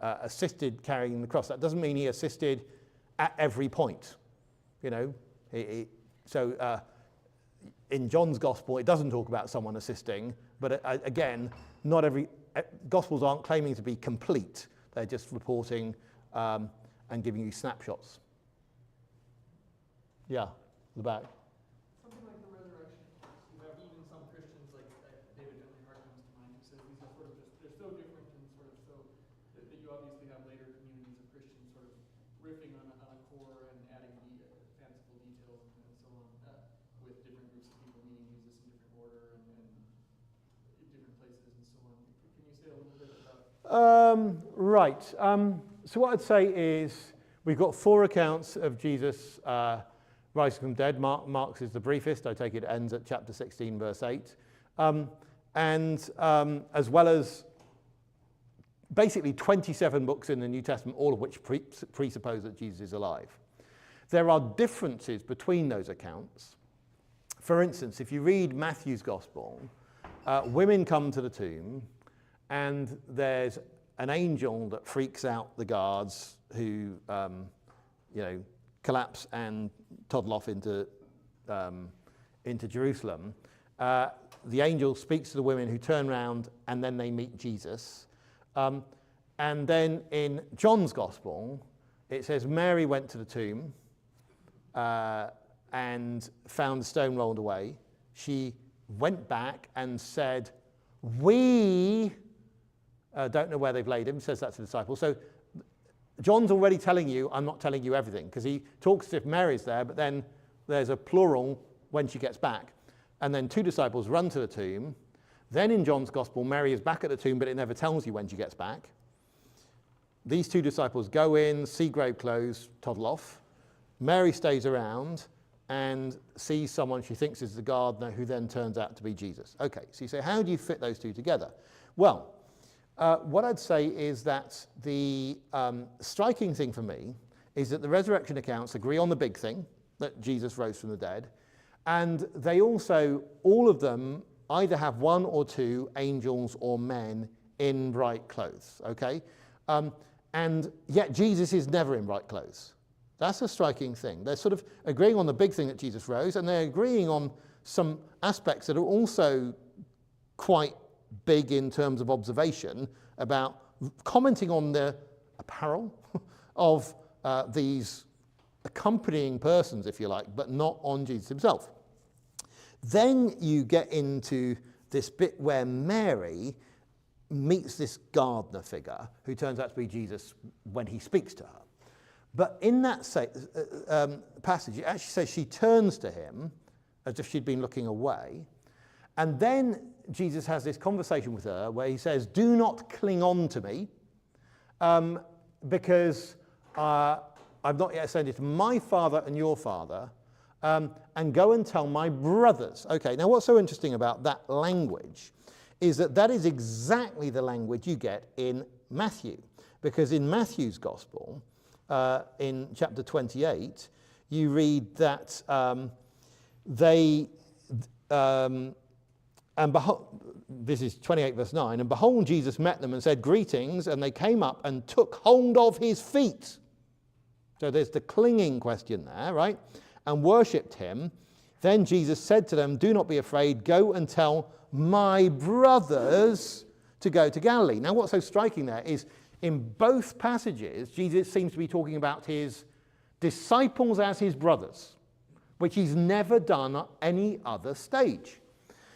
assisted carrying the cross. That doesn't mean he assisted at every point. So in John's Gospel, it doesn't talk about someone assisting, but again, not every Gospels aren't claiming to be complete. They're just reporting and giving you snapshots. Yeah, the back. Something like the resurrection. You have even some Christians, like David Dunley Hart comes to mind, who says these are sort of just, they're so different and sort of so, that you obviously have later communities of Christians sort of riffing on a core and adding the fanciful details and so on, with different groups of people meeting Jesus in different order and different places and so on. Can you say a little bit about Right. So what I'd say is we've got 4 accounts of Jesus rising from dead. Mark's is the briefest. I take it ends at chapter 16, verse 8. And as well as basically 27 books in the New Testament, all of which presuppose that Jesus is alive. There are differences between those accounts. For instance, if you read Matthew's Gospel, women come to the tomb, and there's an angel that freaks out the guards who, collapse and toddle off into Jerusalem. The angel speaks to the women who turn around, and then they meet Jesus. And then in John's Gospel, it says Mary went to the tomb and found the stone rolled away. She went back and said, we don't know where they've laid him, says that to the disciples. So John's already telling you, I'm not telling you everything, because he talks as if Mary's there, but then there's a plural when she gets back. And then 2 disciples run to the tomb. Then in John's Gospel, Mary is back at the tomb, but it never tells you when she gets back. These 2 disciples go in, see grave clothes, toddle off. Mary stays around and sees someone she thinks is the gardener, who then turns out to be Jesus. Okay, so you say, how do you fit those 2 together? Well, what I'd say is that the striking thing for me is that the resurrection accounts agree on the big thing, that Jesus rose from the dead, and they also, all of them, either have 1 or 2 angels or men in bright clothes, okay? And yet Jesus is never in bright clothes. That's a striking thing. They're sort of agreeing on the big thing that Jesus rose, and they're agreeing on some aspects that are also quite big in terms of observation, about commenting on the apparel of these accompanying persons, if you like, but not on Jesus himself. Then you get into this bit where Mary meets this gardener figure who turns out to be Jesus when he speaks to her. But in that passage, it actually says she turns to him as if she'd been looking away. And then Jesus has this conversation with her where he says, do not cling on to me because I've not yet ascended to my Father and your Father, and go and tell my brothers. Okay, now what's so interesting about that language is that that is exactly the language you get in Matthew. Because in Matthew's Gospel, in chapter 28, you read that and behold, this is 28 verse 9, and behold, Jesus met them and said, greetings, and they came up and took hold of his feet. So there's the clinging question there, right? And worshipped him. Then Jesus said to them, do not be afraid, go and tell my brothers to go to Galilee. Now what's so striking there is in both passages, Jesus seems to be talking about his disciples as his brothers, which he's never done at any other stage.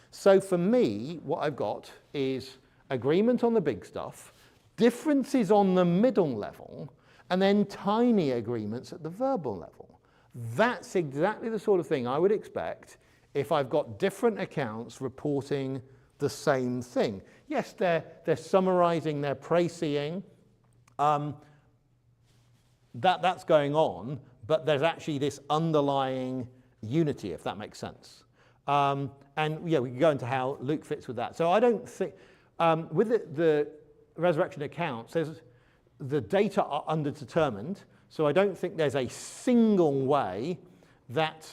So for me, what I've got is agreement on the big stuff, differences on the middle level, and then tiny agreements at the verbal level. That's exactly the sort of thing I would expect if I've got different accounts reporting the same thing. Yes, they're summarizing, they're précising. That's going on, but there's actually this underlying unity, if that makes sense. And yeah, we can go into how Luke fits with that. So I don't think, with the resurrection accounts, the data are underdetermined, so I don't think there's a single way that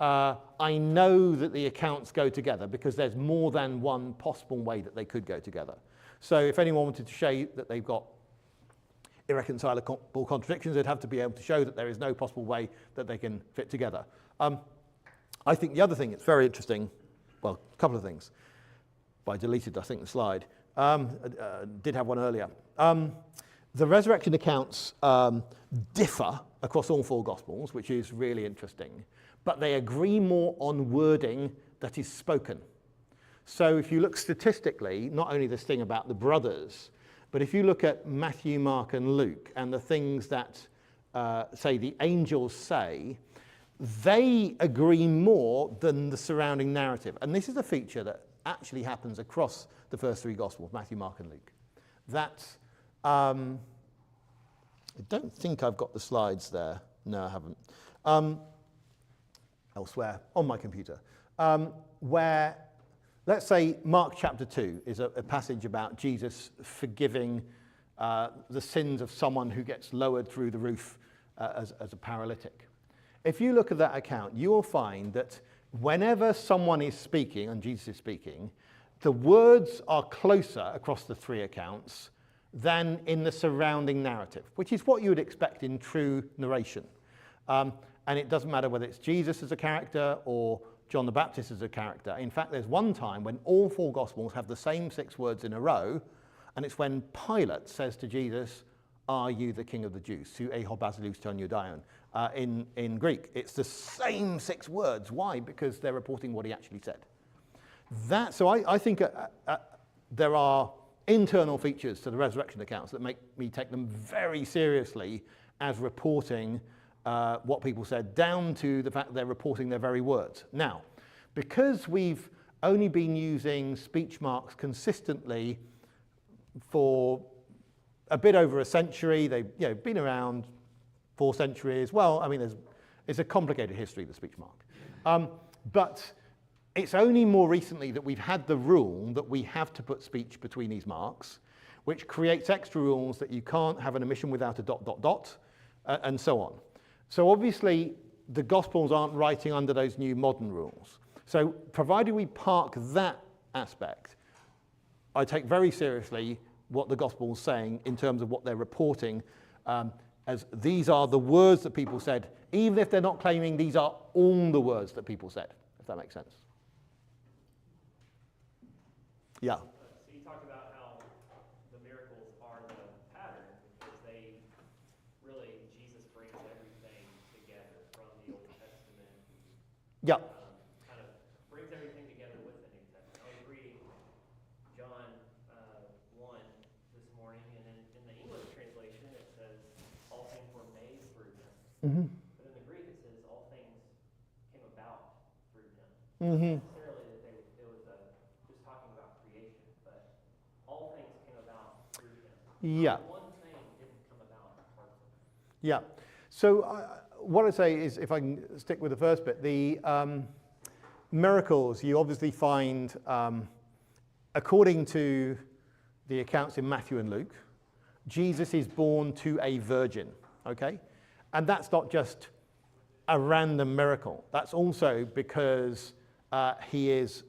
I know that the accounts go together, because there's more than one possible way that they could go together. So if anyone wanted to show that they've got irreconcilable contradictions, they'd have to be able to show that there is no possible way that they can fit together. I think the other thing that's very interesting, well, a couple of things. I deleted, I think, the slide. Did have one earlier. The resurrection accounts differ across all 4 Gospels, which is really interesting, but they agree more on wording that is spoken. So if you look statistically, not only this thing about the brothers, but if you look at Matthew, Mark, and Luke, and the things that, say, the angels say, they agree more than the surrounding narrative. And this is a feature that actually happens across the first 3 Gospels, Matthew, Mark, and Luke. That I don't think I've got the slides there. No, I haven't. Elsewhere on my computer, where, let's say Mark chapter 2 is a passage about Jesus forgiving the sins of someone who gets lowered through the roof as a paralytic. If you look at that account, you will find that whenever someone is speaking, and Jesus is speaking, the words are closer across the three accounts than in the surrounding narrative, which is what you would expect in true narration. And it doesn't matter whether it's Jesus as a character or John the Baptist as a character. In fact, there's one time when all four Gospels have the same 6 words in a row, and it's when Pilate says to Jesus, "Are you the King of the Jews?" Su eho basilous ton Judaion. In Greek, it's the same 6 words. Why? Because they're reporting what he actually said. So I think there are internal features to the resurrection accounts that make me take them very seriously as reporting what people said, down to the fact that they're reporting their very words. Now, because we've only been using speech marks consistently for a bit over a century, they've been around 4 centuries. Well, I mean, it's a complicated history, the speech mark. But it's only more recently that we've had the rule that we have to put speech between these marks, which creates extra rules that you can't have an omission without a ... and so on. So obviously, the Gospels aren't writing under those new modern rules. So provided we park that aspect, I take very seriously what the Gospel's saying in terms of what they're reporting, as these are the words that people said, even if they're not claiming these are all the words that people said, if that makes sense. Yeah. So you talked about how the miracles are the pattern because they really, Jesus brings everything together from the Old Testament. Yeah. Kind of brings everything together with the New Testament. I was reading John 1 this morning, and in the English translation it says, all things were made through him. Mm-hmm. But in the Greek it says, all things came about through him. Mm-hmm. Yeah. One thing didn't come about apart from it. Yeah. So what I say is, if I can stick with the first bit, the miracles you obviously find, according to the accounts in Matthew and Luke, Jesus is born to a virgin, okay? And that's not just a random miracle. That's also because he is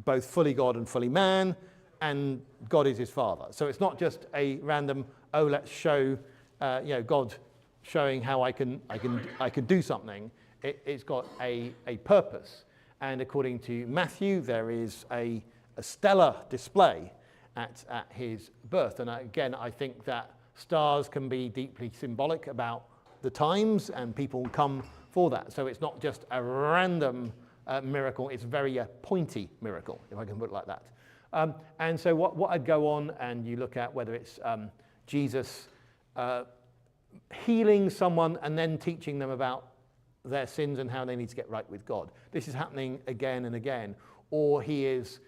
both fully God and fully man, and God is his father. So it's not just a random, oh, let's show, God showing how I can do something. It's got a purpose. And according to Matthew, there is a stellar display at his birth. And again, I think that stars can be deeply symbolic about the times, and people come for that. So it's not just a random miracle, it's very pointy miracle, if I can put it like that. And so what I'd go on and you look at whether it's Jesus healing someone and then teaching them about their sins and how they need to get right with God. This is happening again and again. Or he is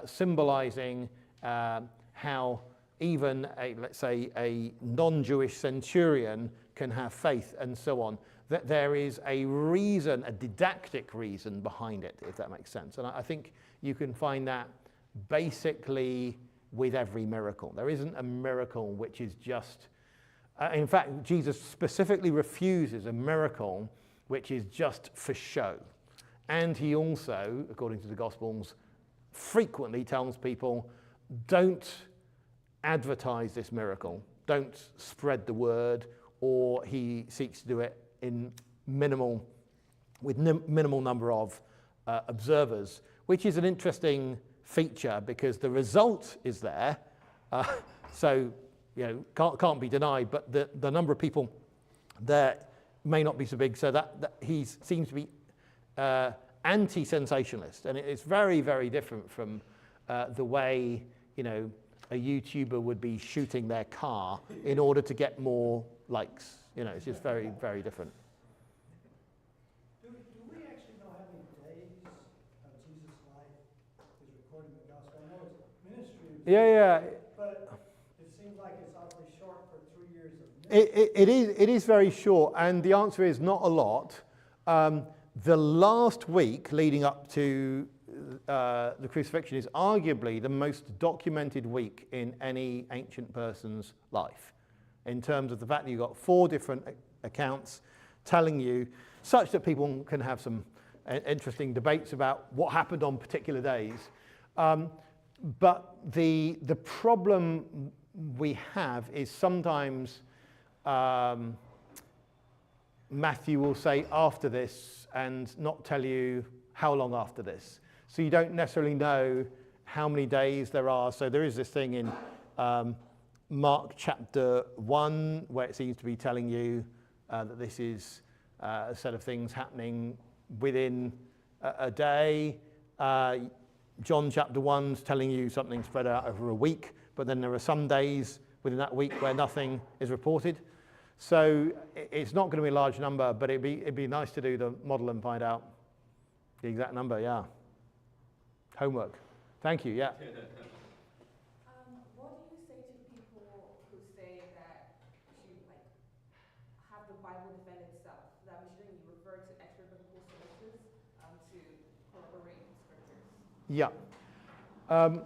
symbolizing how even, let's say, a non-Jewish centurion can have faith and so on. That there is a reason, a didactic reason behind it, if that makes sense. And I think you can find that basically with every miracle. There isn't a miracle which is just, in fact, Jesus specifically refuses a miracle which is just for show. And he also, according to the Gospels, frequently tells people, don't advertise this miracle, don't spread the word, or he seeks to do it in minimal number of observers, which is an interesting feature because the result is there, so can't be denied, but the number of people there may not be so big, so that he seems to be anti-sensationalist, and it's very, very different from the way a YouTuber would be shooting their car in order to get more likes. It's just very, very different. Do we actually know how many days of Jesus' life is recorded in the gospel? I know his ministry was, Yeah. but it seems seems like it's awfully short for 3 years of ministry. It is very short, and the answer is not a lot. The last week leading up to the crucifixion is arguably the most documented week in any ancient person's life, in terms of the fact that you've got 4 different accounts telling you, such that people can have some interesting debates about what happened on particular days. But the problem we have is sometimes Matthew will say after this and not tell you how long after this. So you don't necessarily know how many days there are. So there is this thing in Mark chapter 1 where it seems to be telling you that this is a set of things happening within a day. John chapter 1's telling you something spread out over a week, but then there are some days within that week where nothing is reported. So it's not going to be a large number, but it'd be nice to do the model and find out the exact number, yeah. Homework. Thank you, yeah. What do you say to people who say that you have the Bible defend itself, that we shouldn't refer to extra biblical sources to corroborate scriptures? Yeah. I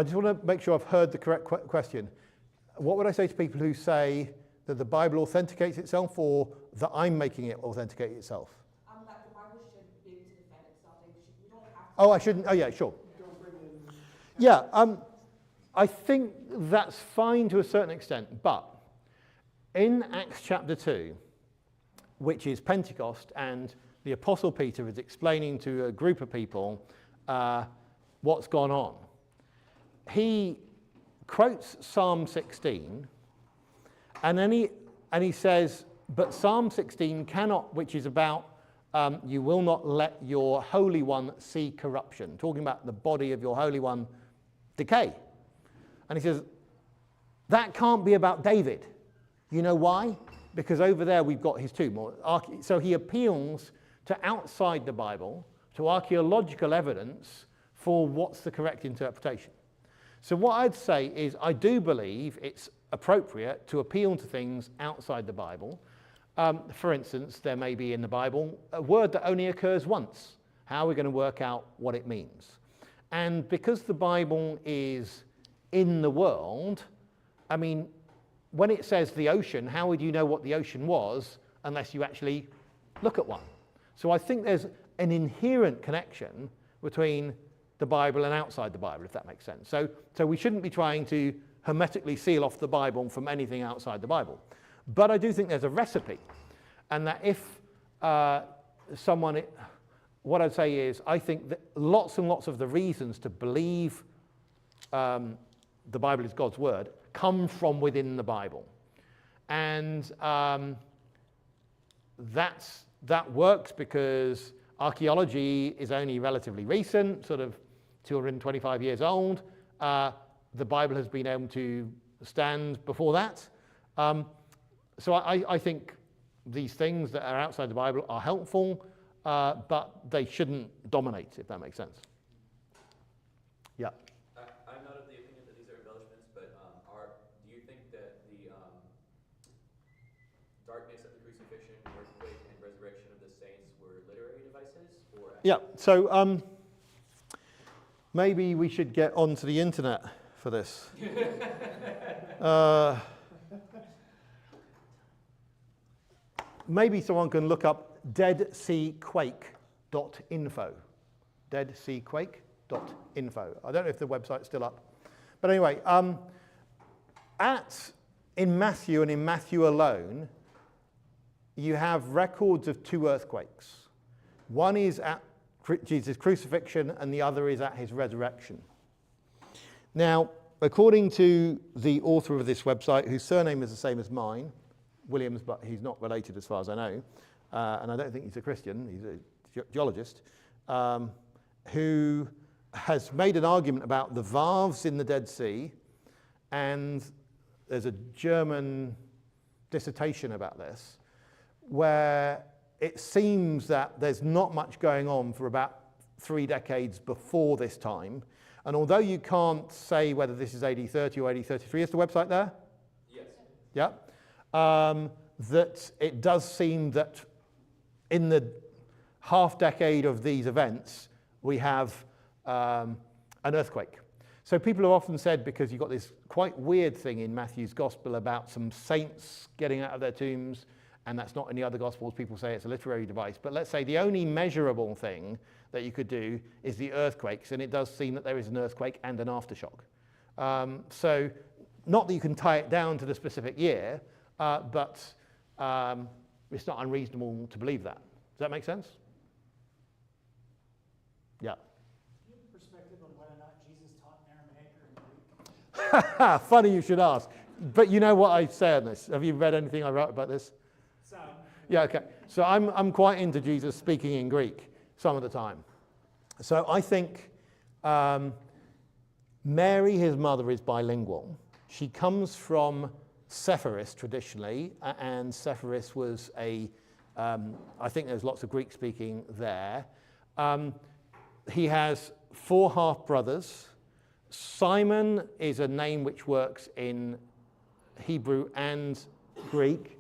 just want to make sure I've heard the correct question. What would I say to people who say that the Bible authenticates itself, or that I'm making it authenticate itself? That the Bible should be able to defend itself. We don't have to. Oh, I shouldn't. Oh, yeah, sure. Yeah, I think that's fine to a certain extent, but in Acts chapter 2, which is Pentecost, and the Apostle Peter is explaining to a group of people what's gone on, he quotes Psalm 16, and then he says, but Psalm 16 cannot, which is about you will not let your Holy One see corruption, talking about the body of your Holy One decay. And he says, that can't be about David. You know why? Because over there we've got his tomb. So he appeals to outside the Bible, to archaeological evidence for what's the correct interpretation. So what I'd say is I do believe it's appropriate to appeal to things outside the Bible. For instance, there may be in the Bible a word that only occurs once. How are we going to work out what it means? And because the Bible is in the world, I mean, when it says the ocean, how would you know what the ocean was unless you actually look at one? So I think there's an inherent connection between the Bible and outside the Bible, if that makes sense. So we shouldn't be trying to hermetically seal off the Bible from anything outside the Bible. But I do think there's a recipe, and that if what I'd say is, I think that lots and lots of the reasons to believe the Bible is God's word come from within the Bible. And that works because archaeology is only relatively recent, sort of 225 years old. The Bible has been able to stand before that. So I think these things that are outside the Bible are helpful, but they shouldn't dominate, if that makes sense. Yeah. I'm not of the opinion that these are embellishments, but do you think that the darkness of the crucifixion, earthquake, and resurrection of the saints were literary devices? Or Yeah, so maybe we should get onto the internet for this. Maybe someone can look up deadseaquake.info. Deadseaquake.info. I don't know if the website's still up. But anyway, in Matthew and in Matthew alone, you have records of 2 earthquakes. One is at Jesus' crucifixion and the other is at his resurrection. Now, according to the author of this website, whose surname is the same as mine, Williams, but he's not related as far as I know, and I don't think he's a Christian, he's a geologist, who has made an argument about the valves in the Dead Sea, and there's a German dissertation about this, where it seems that there's not much going on for about 3 decades before this time, And although you can't say whether this is AD 30 or AD 33, is the website there? Yes. Yeah. That it does seem that in the half decade of these events, we have an earthquake. So people have often said, because you've got this quite weird thing in Matthew's gospel about some saints getting out of their tombs, and that's not in the other gospels, people say it's a literary device. But let's say the only measurable thing that you could do is the earthquakes, and it does seem that there is an earthquake and an aftershock. So not that you can tie it down to the specific year, but it's not unreasonable to believe that. Does that make sense? Yeah. Do you have perspective on whether or not Jesus taught in Aramaic or in Greek? Funny you should ask. But you know what I say on this? Have you read anything I wrote about this? Some. Yeah, okay. So I'm quite into Jesus speaking in Greek some of the time. So I think Mary, his mother, is bilingual. She comes from Sepphoris traditionally, and Sepphoris was I think there's lots of Greek speaking there. He has 4 half-brothers. Simon is a name which works in Hebrew and Greek.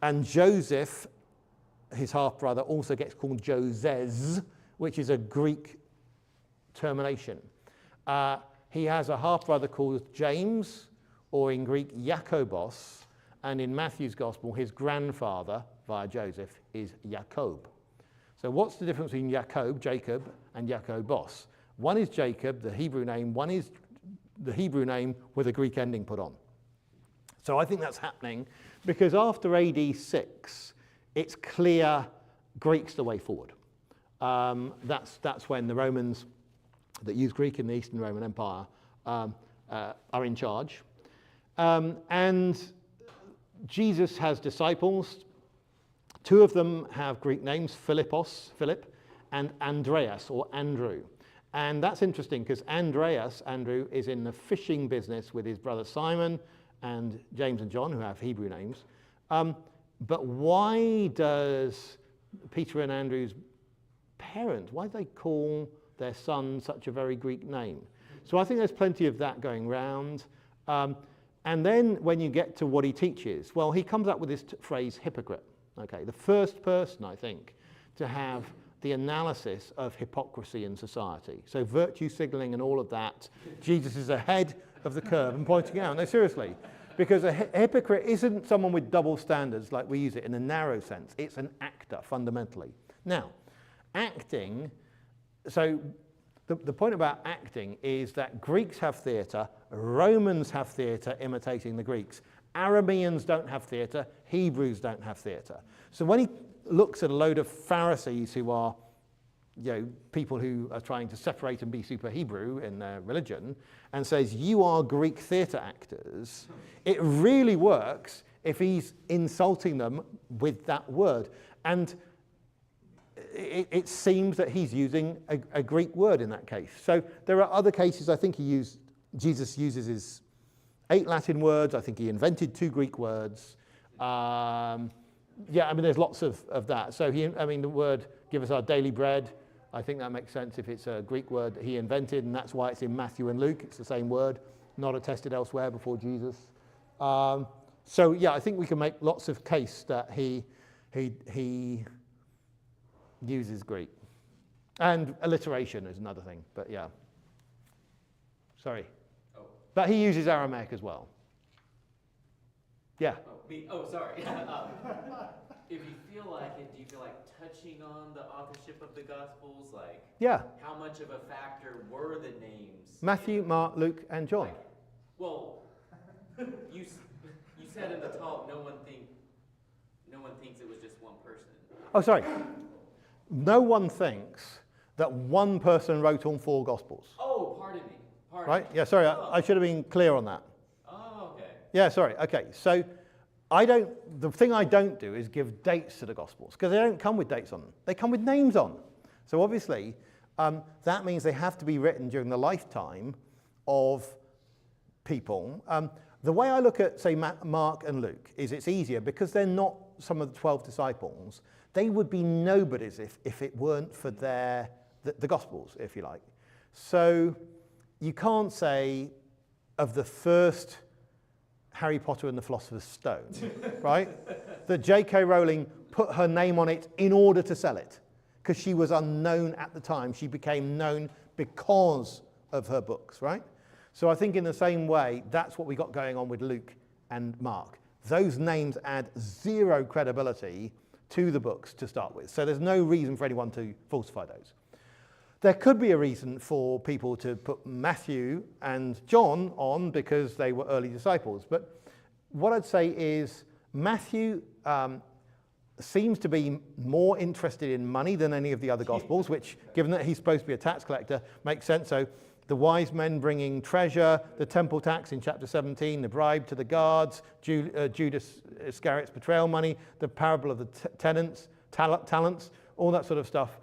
And Joseph, his half-brother, also gets called Joses, which is a Greek termination. He has a half-brother called James, or in Greek, Jakobos. And in Matthew's gospel, his grandfather, via Joseph, is Jacob. So what's the difference between Jacob, and Jakobos? One is Jacob, the Hebrew name. One is the Hebrew name with a Greek ending put on. So I think that's happening because after AD 6, it's clear Greek's the way forward. That's when the Romans that use Greek in the Eastern Roman Empire are in charge. And Jesus has disciples. 2 of them have Greek names, Philip, and Andreas, or Andrew. And that's interesting because Andrew, is in the fishing business with his brother Simon and James and John, who have Hebrew names. But why does Peter and Andrew's parents, why do they call their son such a very Greek name? So I think there's plenty of that going round. And then when you get to what he teaches, well, he comes up with this phrase, hypocrite. Okay, the first person, I think, to have the analysis of hypocrisy in society. So virtue signaling and all of that, Jesus is ahead of the curve and pointing out. No, seriously, because a hypocrite isn't someone with double standards like we use it in a narrow sense. It's an actor, fundamentally. Now, acting, so the point about acting is that Greeks have theatre, Romans have theatre imitating the Greeks. Arameans don't have theatre, Hebrews don't have theatre. So when he looks at a load of Pharisees who are, people who are trying to separate and be super Hebrew in their religion, and says, you are Greek theatre actors, it really works if he's insulting them with that word. And it seems that he's using a Greek word in that case. So there are other cases. I think Jesus uses his 8 Latin words. I think he invented 2 Greek words. There's lots of that. So the word, give us our daily bread, I think that makes sense if it's a Greek word that he invented, and that's why it's in Matthew and Luke. It's the same word, not attested elsewhere before Jesus. I think we can make lots of case that he uses Greek. And alliteration is another thing, but yeah. Sorry. Oh. But he uses Aramaic as well. Yeah. Sorry. If you feel like it, do you feel like touching on the authorship of the Gospels? Like, yeah. How much of a factor were the names? Matthew, Mark, Luke, and John. You said in the talk, no one thinks it was just one person. Oh, sorry. No one thinks that one person wrote all 4 Gospels. Oh, pardon me. Right? Yeah, sorry, I should have been clear on that. Oh, okay. Yeah, sorry. Okay, so the thing I don't do is give dates to the Gospels, because they don't come with dates on them. They come with names on them. So obviously, that means they have to be written during the lifetime of people. The way I look at, say, Mark and Luke is it's easier because they're not some of the 12 disciples. They would be nobodies if it weren't for the Gospels, if you like. So you can't say of the first Harry Potter and the Philosopher's Stone, right? That J.K. Rowling put her name on it in order to sell it, because she was unknown at the time. She became known because of her books, right? So I think in the same way, that's what we got going on with Luke and Mark. Those names add zero credibility to the books to start with. So there's no reason for anyone to falsify those. There could be a reason for people to put Matthew and John on because they were early disciples. But what I'd say is Matthew seems to be more interested in money than any of the other Gospels, which, given that he's supposed to be a tax collector, makes sense. So the wise men bringing treasure, the temple tax in chapter 17, the bribe to the guards, Judas Iscariot's betrayal money, the parable of the talents, all that sort of stuff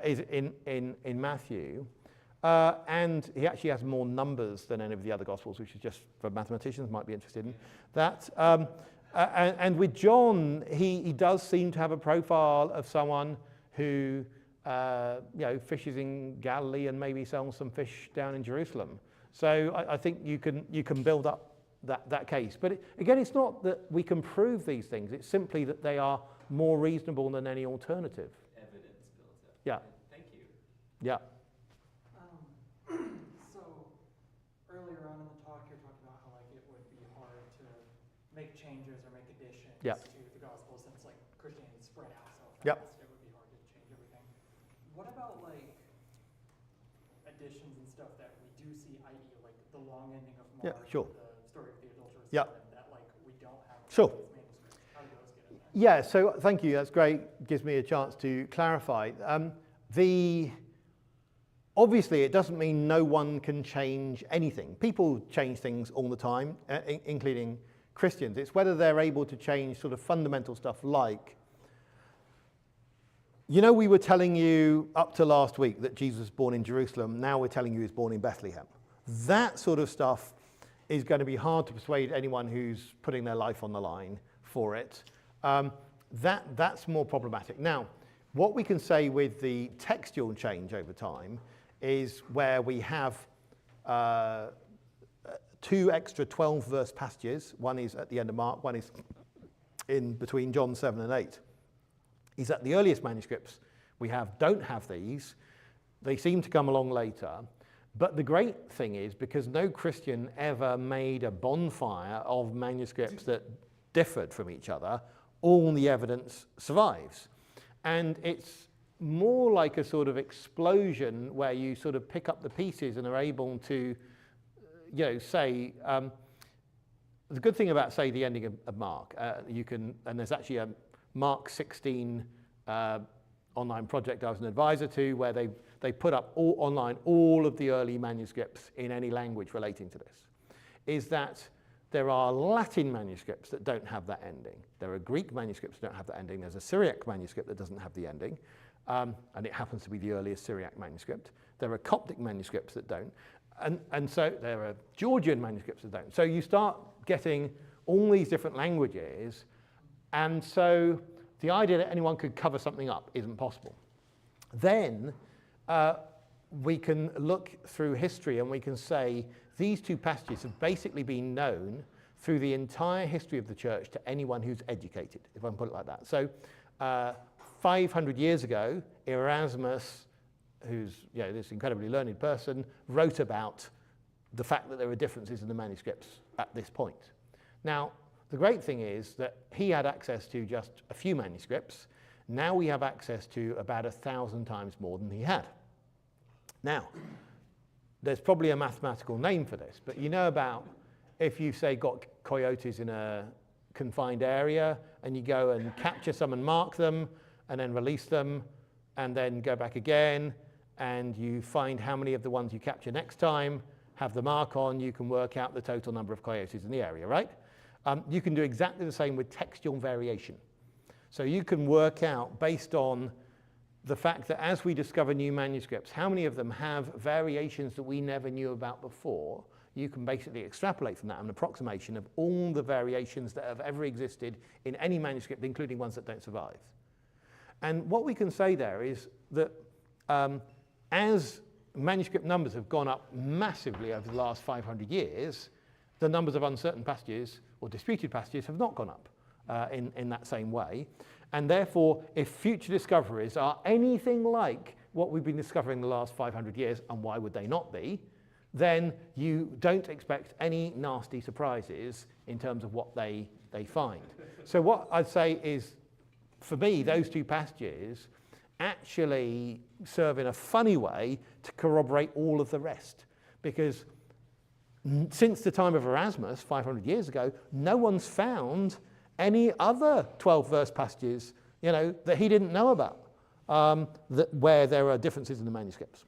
is in Matthew. And he actually has more numbers than any of the other Gospels, which is just for mathematicians might be interested in that. And with John, he does seem to have a profile of someone who fishes in Galilee and maybe sells some fish down in Jerusalem. So I think you can build up that case. But again, it's not that we can prove these things. It's simply that they are more reasonable than any alternative. Evidence builds up. Yeah. Thank you. Yeah. So earlier on in the talk, you're talking about how like it would be hard to make changes or make additions Yeah. to the gospel since like Christianity spread out so fast. Yep. It would be hard to change everything. What about like additions and stuff that we do see, i.e., like the long ending of Mark, Yeah, sure. the story of the adulterous Yeah. woman, that like we don't have in Sure. these manuscripts? How do those get in there? Yeah, so thank you. That's great. Gives me a chance to clarify. Obviously, it doesn't mean no one can change anything. People change things all the time, including Christians. It's whether they're able to change sort of fundamental stuff like, we were telling you up to last week that Jesus was born in Jerusalem. Now we're telling you he was born in Bethlehem. That sort of stuff is going to be hard to persuade anyone who's putting their life on the line for it. That's more problematic. Now, what we can say with the textual change over time is where we have two extra 12-verse passages. One is at the end of Mark, one is in between John 7 and 8. Is that the earliest manuscripts we don't have these. They seem to come along later. But the great thing is, because no Christian ever made a bonfire of manuscripts that differed from each other, all the evidence survives. And it's more like a sort of explosion where you sort of pick up the pieces and are able to, say, the good thing about, say, the ending of Mark, and there's actually a Mark 16 online project I was an advisor to, where they put up online all of the early manuscripts in any language relating to this, is that there are Latin manuscripts that don't have that ending. There are Greek manuscripts that don't have that ending. There's a Syriac manuscript that doesn't have the ending, and it happens to be the earliest Syriac manuscript. There are Coptic manuscripts that don't, and so there are Georgian manuscripts that don't. So you start getting all these different languages, and so the idea that anyone could cover something up isn't possible. Then we can look through history and we can say these two passages have basically been known through the entire history of the church to anyone who's educated, if I can put it like that. So 500 years ago, Erasmus, who's this incredibly learned person, wrote about the fact that there are differences in the manuscripts at this point. Now, the great thing is that he had access to just a few manuscripts. Now we have access to about 1,000 times more than he had. Now, there's probably a mathematical name for this, but about if you, say, got coyotes in a confined area and you go and capture some and mark them and then release them and then go back again and you find how many of the ones you capture next time have the mark on, you can work out the total number of coyotes in the area, right? You can do exactly the same with textual variation. So you can work out, based on the fact that as we discover new manuscripts, how many of them have variations that we never knew about before. You can basically extrapolate from that an approximation of all the variations that have ever existed in any manuscript, including ones that don't survive. And what we can say there is that as manuscript numbers have gone up massively over the last 500 years, the numbers of uncertain passages or disputed passages have not gone up in that same way. And therefore, if future discoveries are anything like what we've been discovering the last 500 years, and why would they not be, then you don't expect any nasty surprises in terms of what they find. So what I'd say is, for me, those two passages actually serve in a funny way to corroborate all of the rest. Because since the time of Erasmus, 500 years ago, no one's found any other 12-verse passages, that he didn't know about, where there are differences in the manuscripts.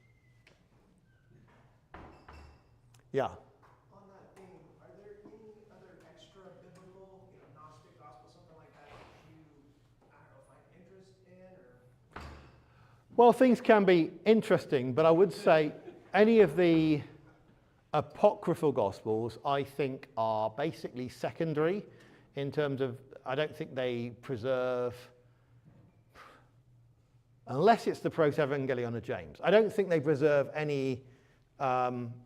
Yeah. On that theme, are there any other extra biblical, Gnostic gospel, something like that you, find interest in, or? Well, things can be interesting, but I would say any of the apocryphal gospels, I think, are basically secondary in terms of, I don't think they preserve, unless it's the Proto-Evangelion of James, I don't think they preserve any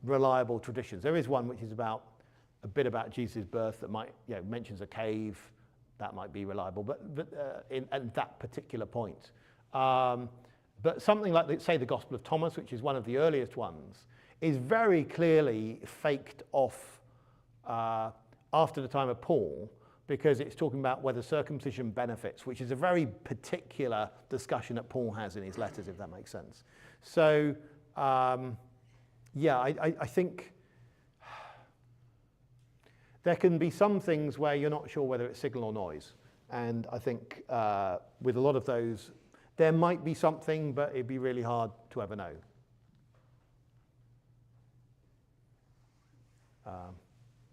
reliable traditions. There is one which is about a bit about Jesus' birth that might, mentions a cave, that might be reliable, but at that particular point. But something like, say, the Gospel of Thomas, which is one of the earliest ones, is very clearly faked off after the time of Paul, because it's talking about whether circumcision benefits, which is a very particular discussion that Paul has in his letters, if that makes sense. So, I think there can be some things where you're not sure whether it's signal or noise. And I think with a lot of those, there might be something, but it'd be really hard to ever know.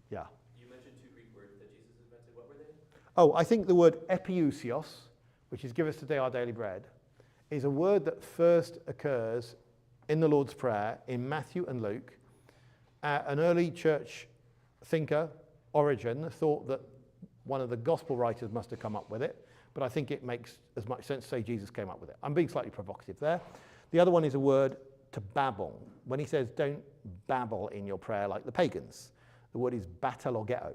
You mentioned two Greek words that Jesus invented. What were they? Oh, I think the word epiousios, which is give us today our daily bread, is a word that first occurs in the Lord's Prayer in Matthew and Luke. An early church thinker, Origen, thought that one of the gospel writers must have come up with it, but I think it makes as much sense to say Jesus came up with it. I'm being slightly provocative there. The other one is a word to babble. When he says don't babble in your prayer like the pagans, the word is batalogeo.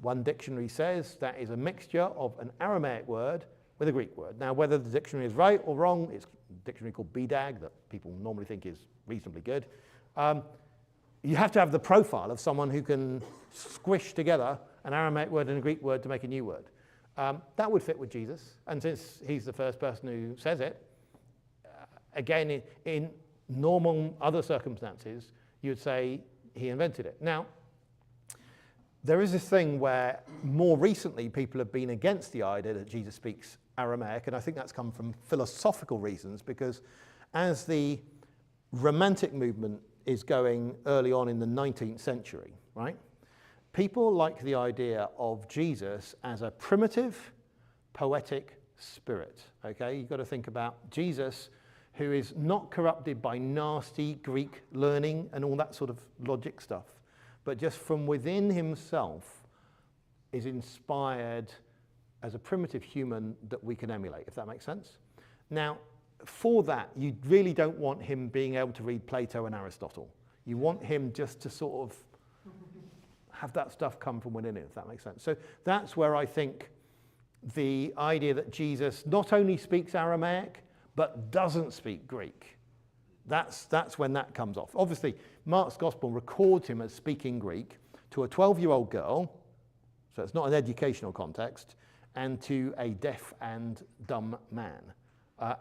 One dictionary says that is a mixture of an Aramaic word with a Greek word. Now, whether the dictionary is right or wrong, it's a dictionary called BDAG that people normally think is reasonably good. You have to have the profile of someone who can squish together an Aramaic word and a Greek word to make a new word. That would fit with Jesus, and since he's the first person who says it, again, in normal other circumstances, you would say he invented it. Now, there is this thing where more recently people have been against the idea that Jesus speaks Aramaic, and I think that's come from philosophical reasons, because as the Romantic movement is going early on in the 19th century, right? People like the idea of Jesus as a primitive, poetic spirit, okay? You've got to think about Jesus, who is not corrupted by nasty Greek learning and all that sort of logic stuff, but just from within himself is inspired as a primitive human that we can emulate, if that makes sense. Now, for that, you really don't want him being able to read Plato and Aristotle. You want him just to sort of have that stuff come from within him, if that makes sense. So that's where I think the idea that Jesus not only speaks Aramaic, but doesn't speak Greek, that's when that comes off. Obviously, Mark's gospel records him as speaking Greek to a 12-year-old girl, so it's not an educational context, and to a deaf and dumb man,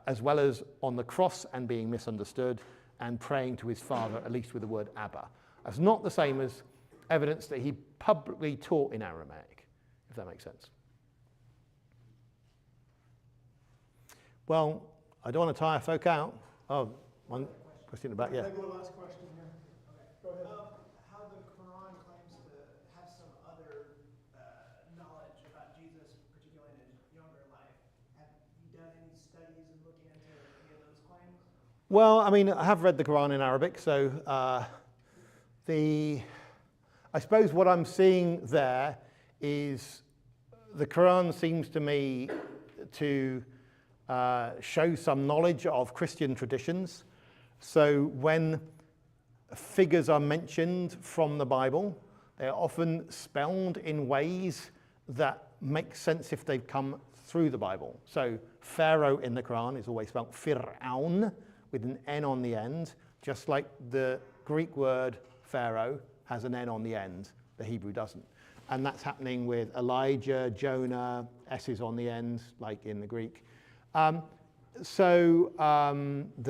as well as on the cross and being misunderstood and praying to his father, at least with the word Abba. That's not the same as evidence that he publicly taught in Aramaic, if that makes sense. Well, I don't want to tire folk out. Oh, one question about, yeah. Take one last question here. Go ahead. How the Quran claims to have some other knowledge about Jesus, particularly in his younger life. Have you done any studies and looking into any of those claims? Well, I mean, I have read the Quran in Arabic, so I suppose what I'm seeing there is the Quran seems to me to show some knowledge of Christian traditions. So when figures are mentioned from the Bible. They're often spelled in ways that make sense if they've come through the Bible. So Pharaoh in the Quran is always spelled Fir'aun with an N on the end, just like the Greek word Pharaoh has an N on the end, the Hebrew doesn't. And that's happening with Elijah, Jonah, S's on the end, like in the Greek. The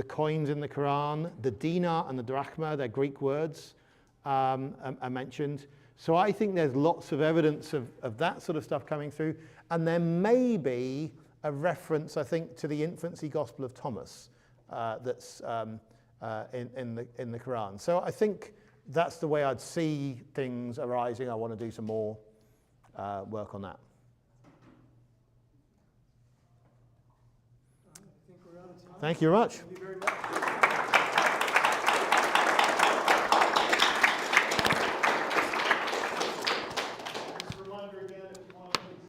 coins in the Quran, the dinar and the drachma, they're Greek words, are mentioned. So I think there's lots of evidence of that sort of stuff coming through. And there may be a reference, I think, to the infancy gospel of Thomas that's in the Quran. So I think that's the way I'd see things arising. I want to do some more work on that. I think we're out of time. Thank you very much. Thank you very much.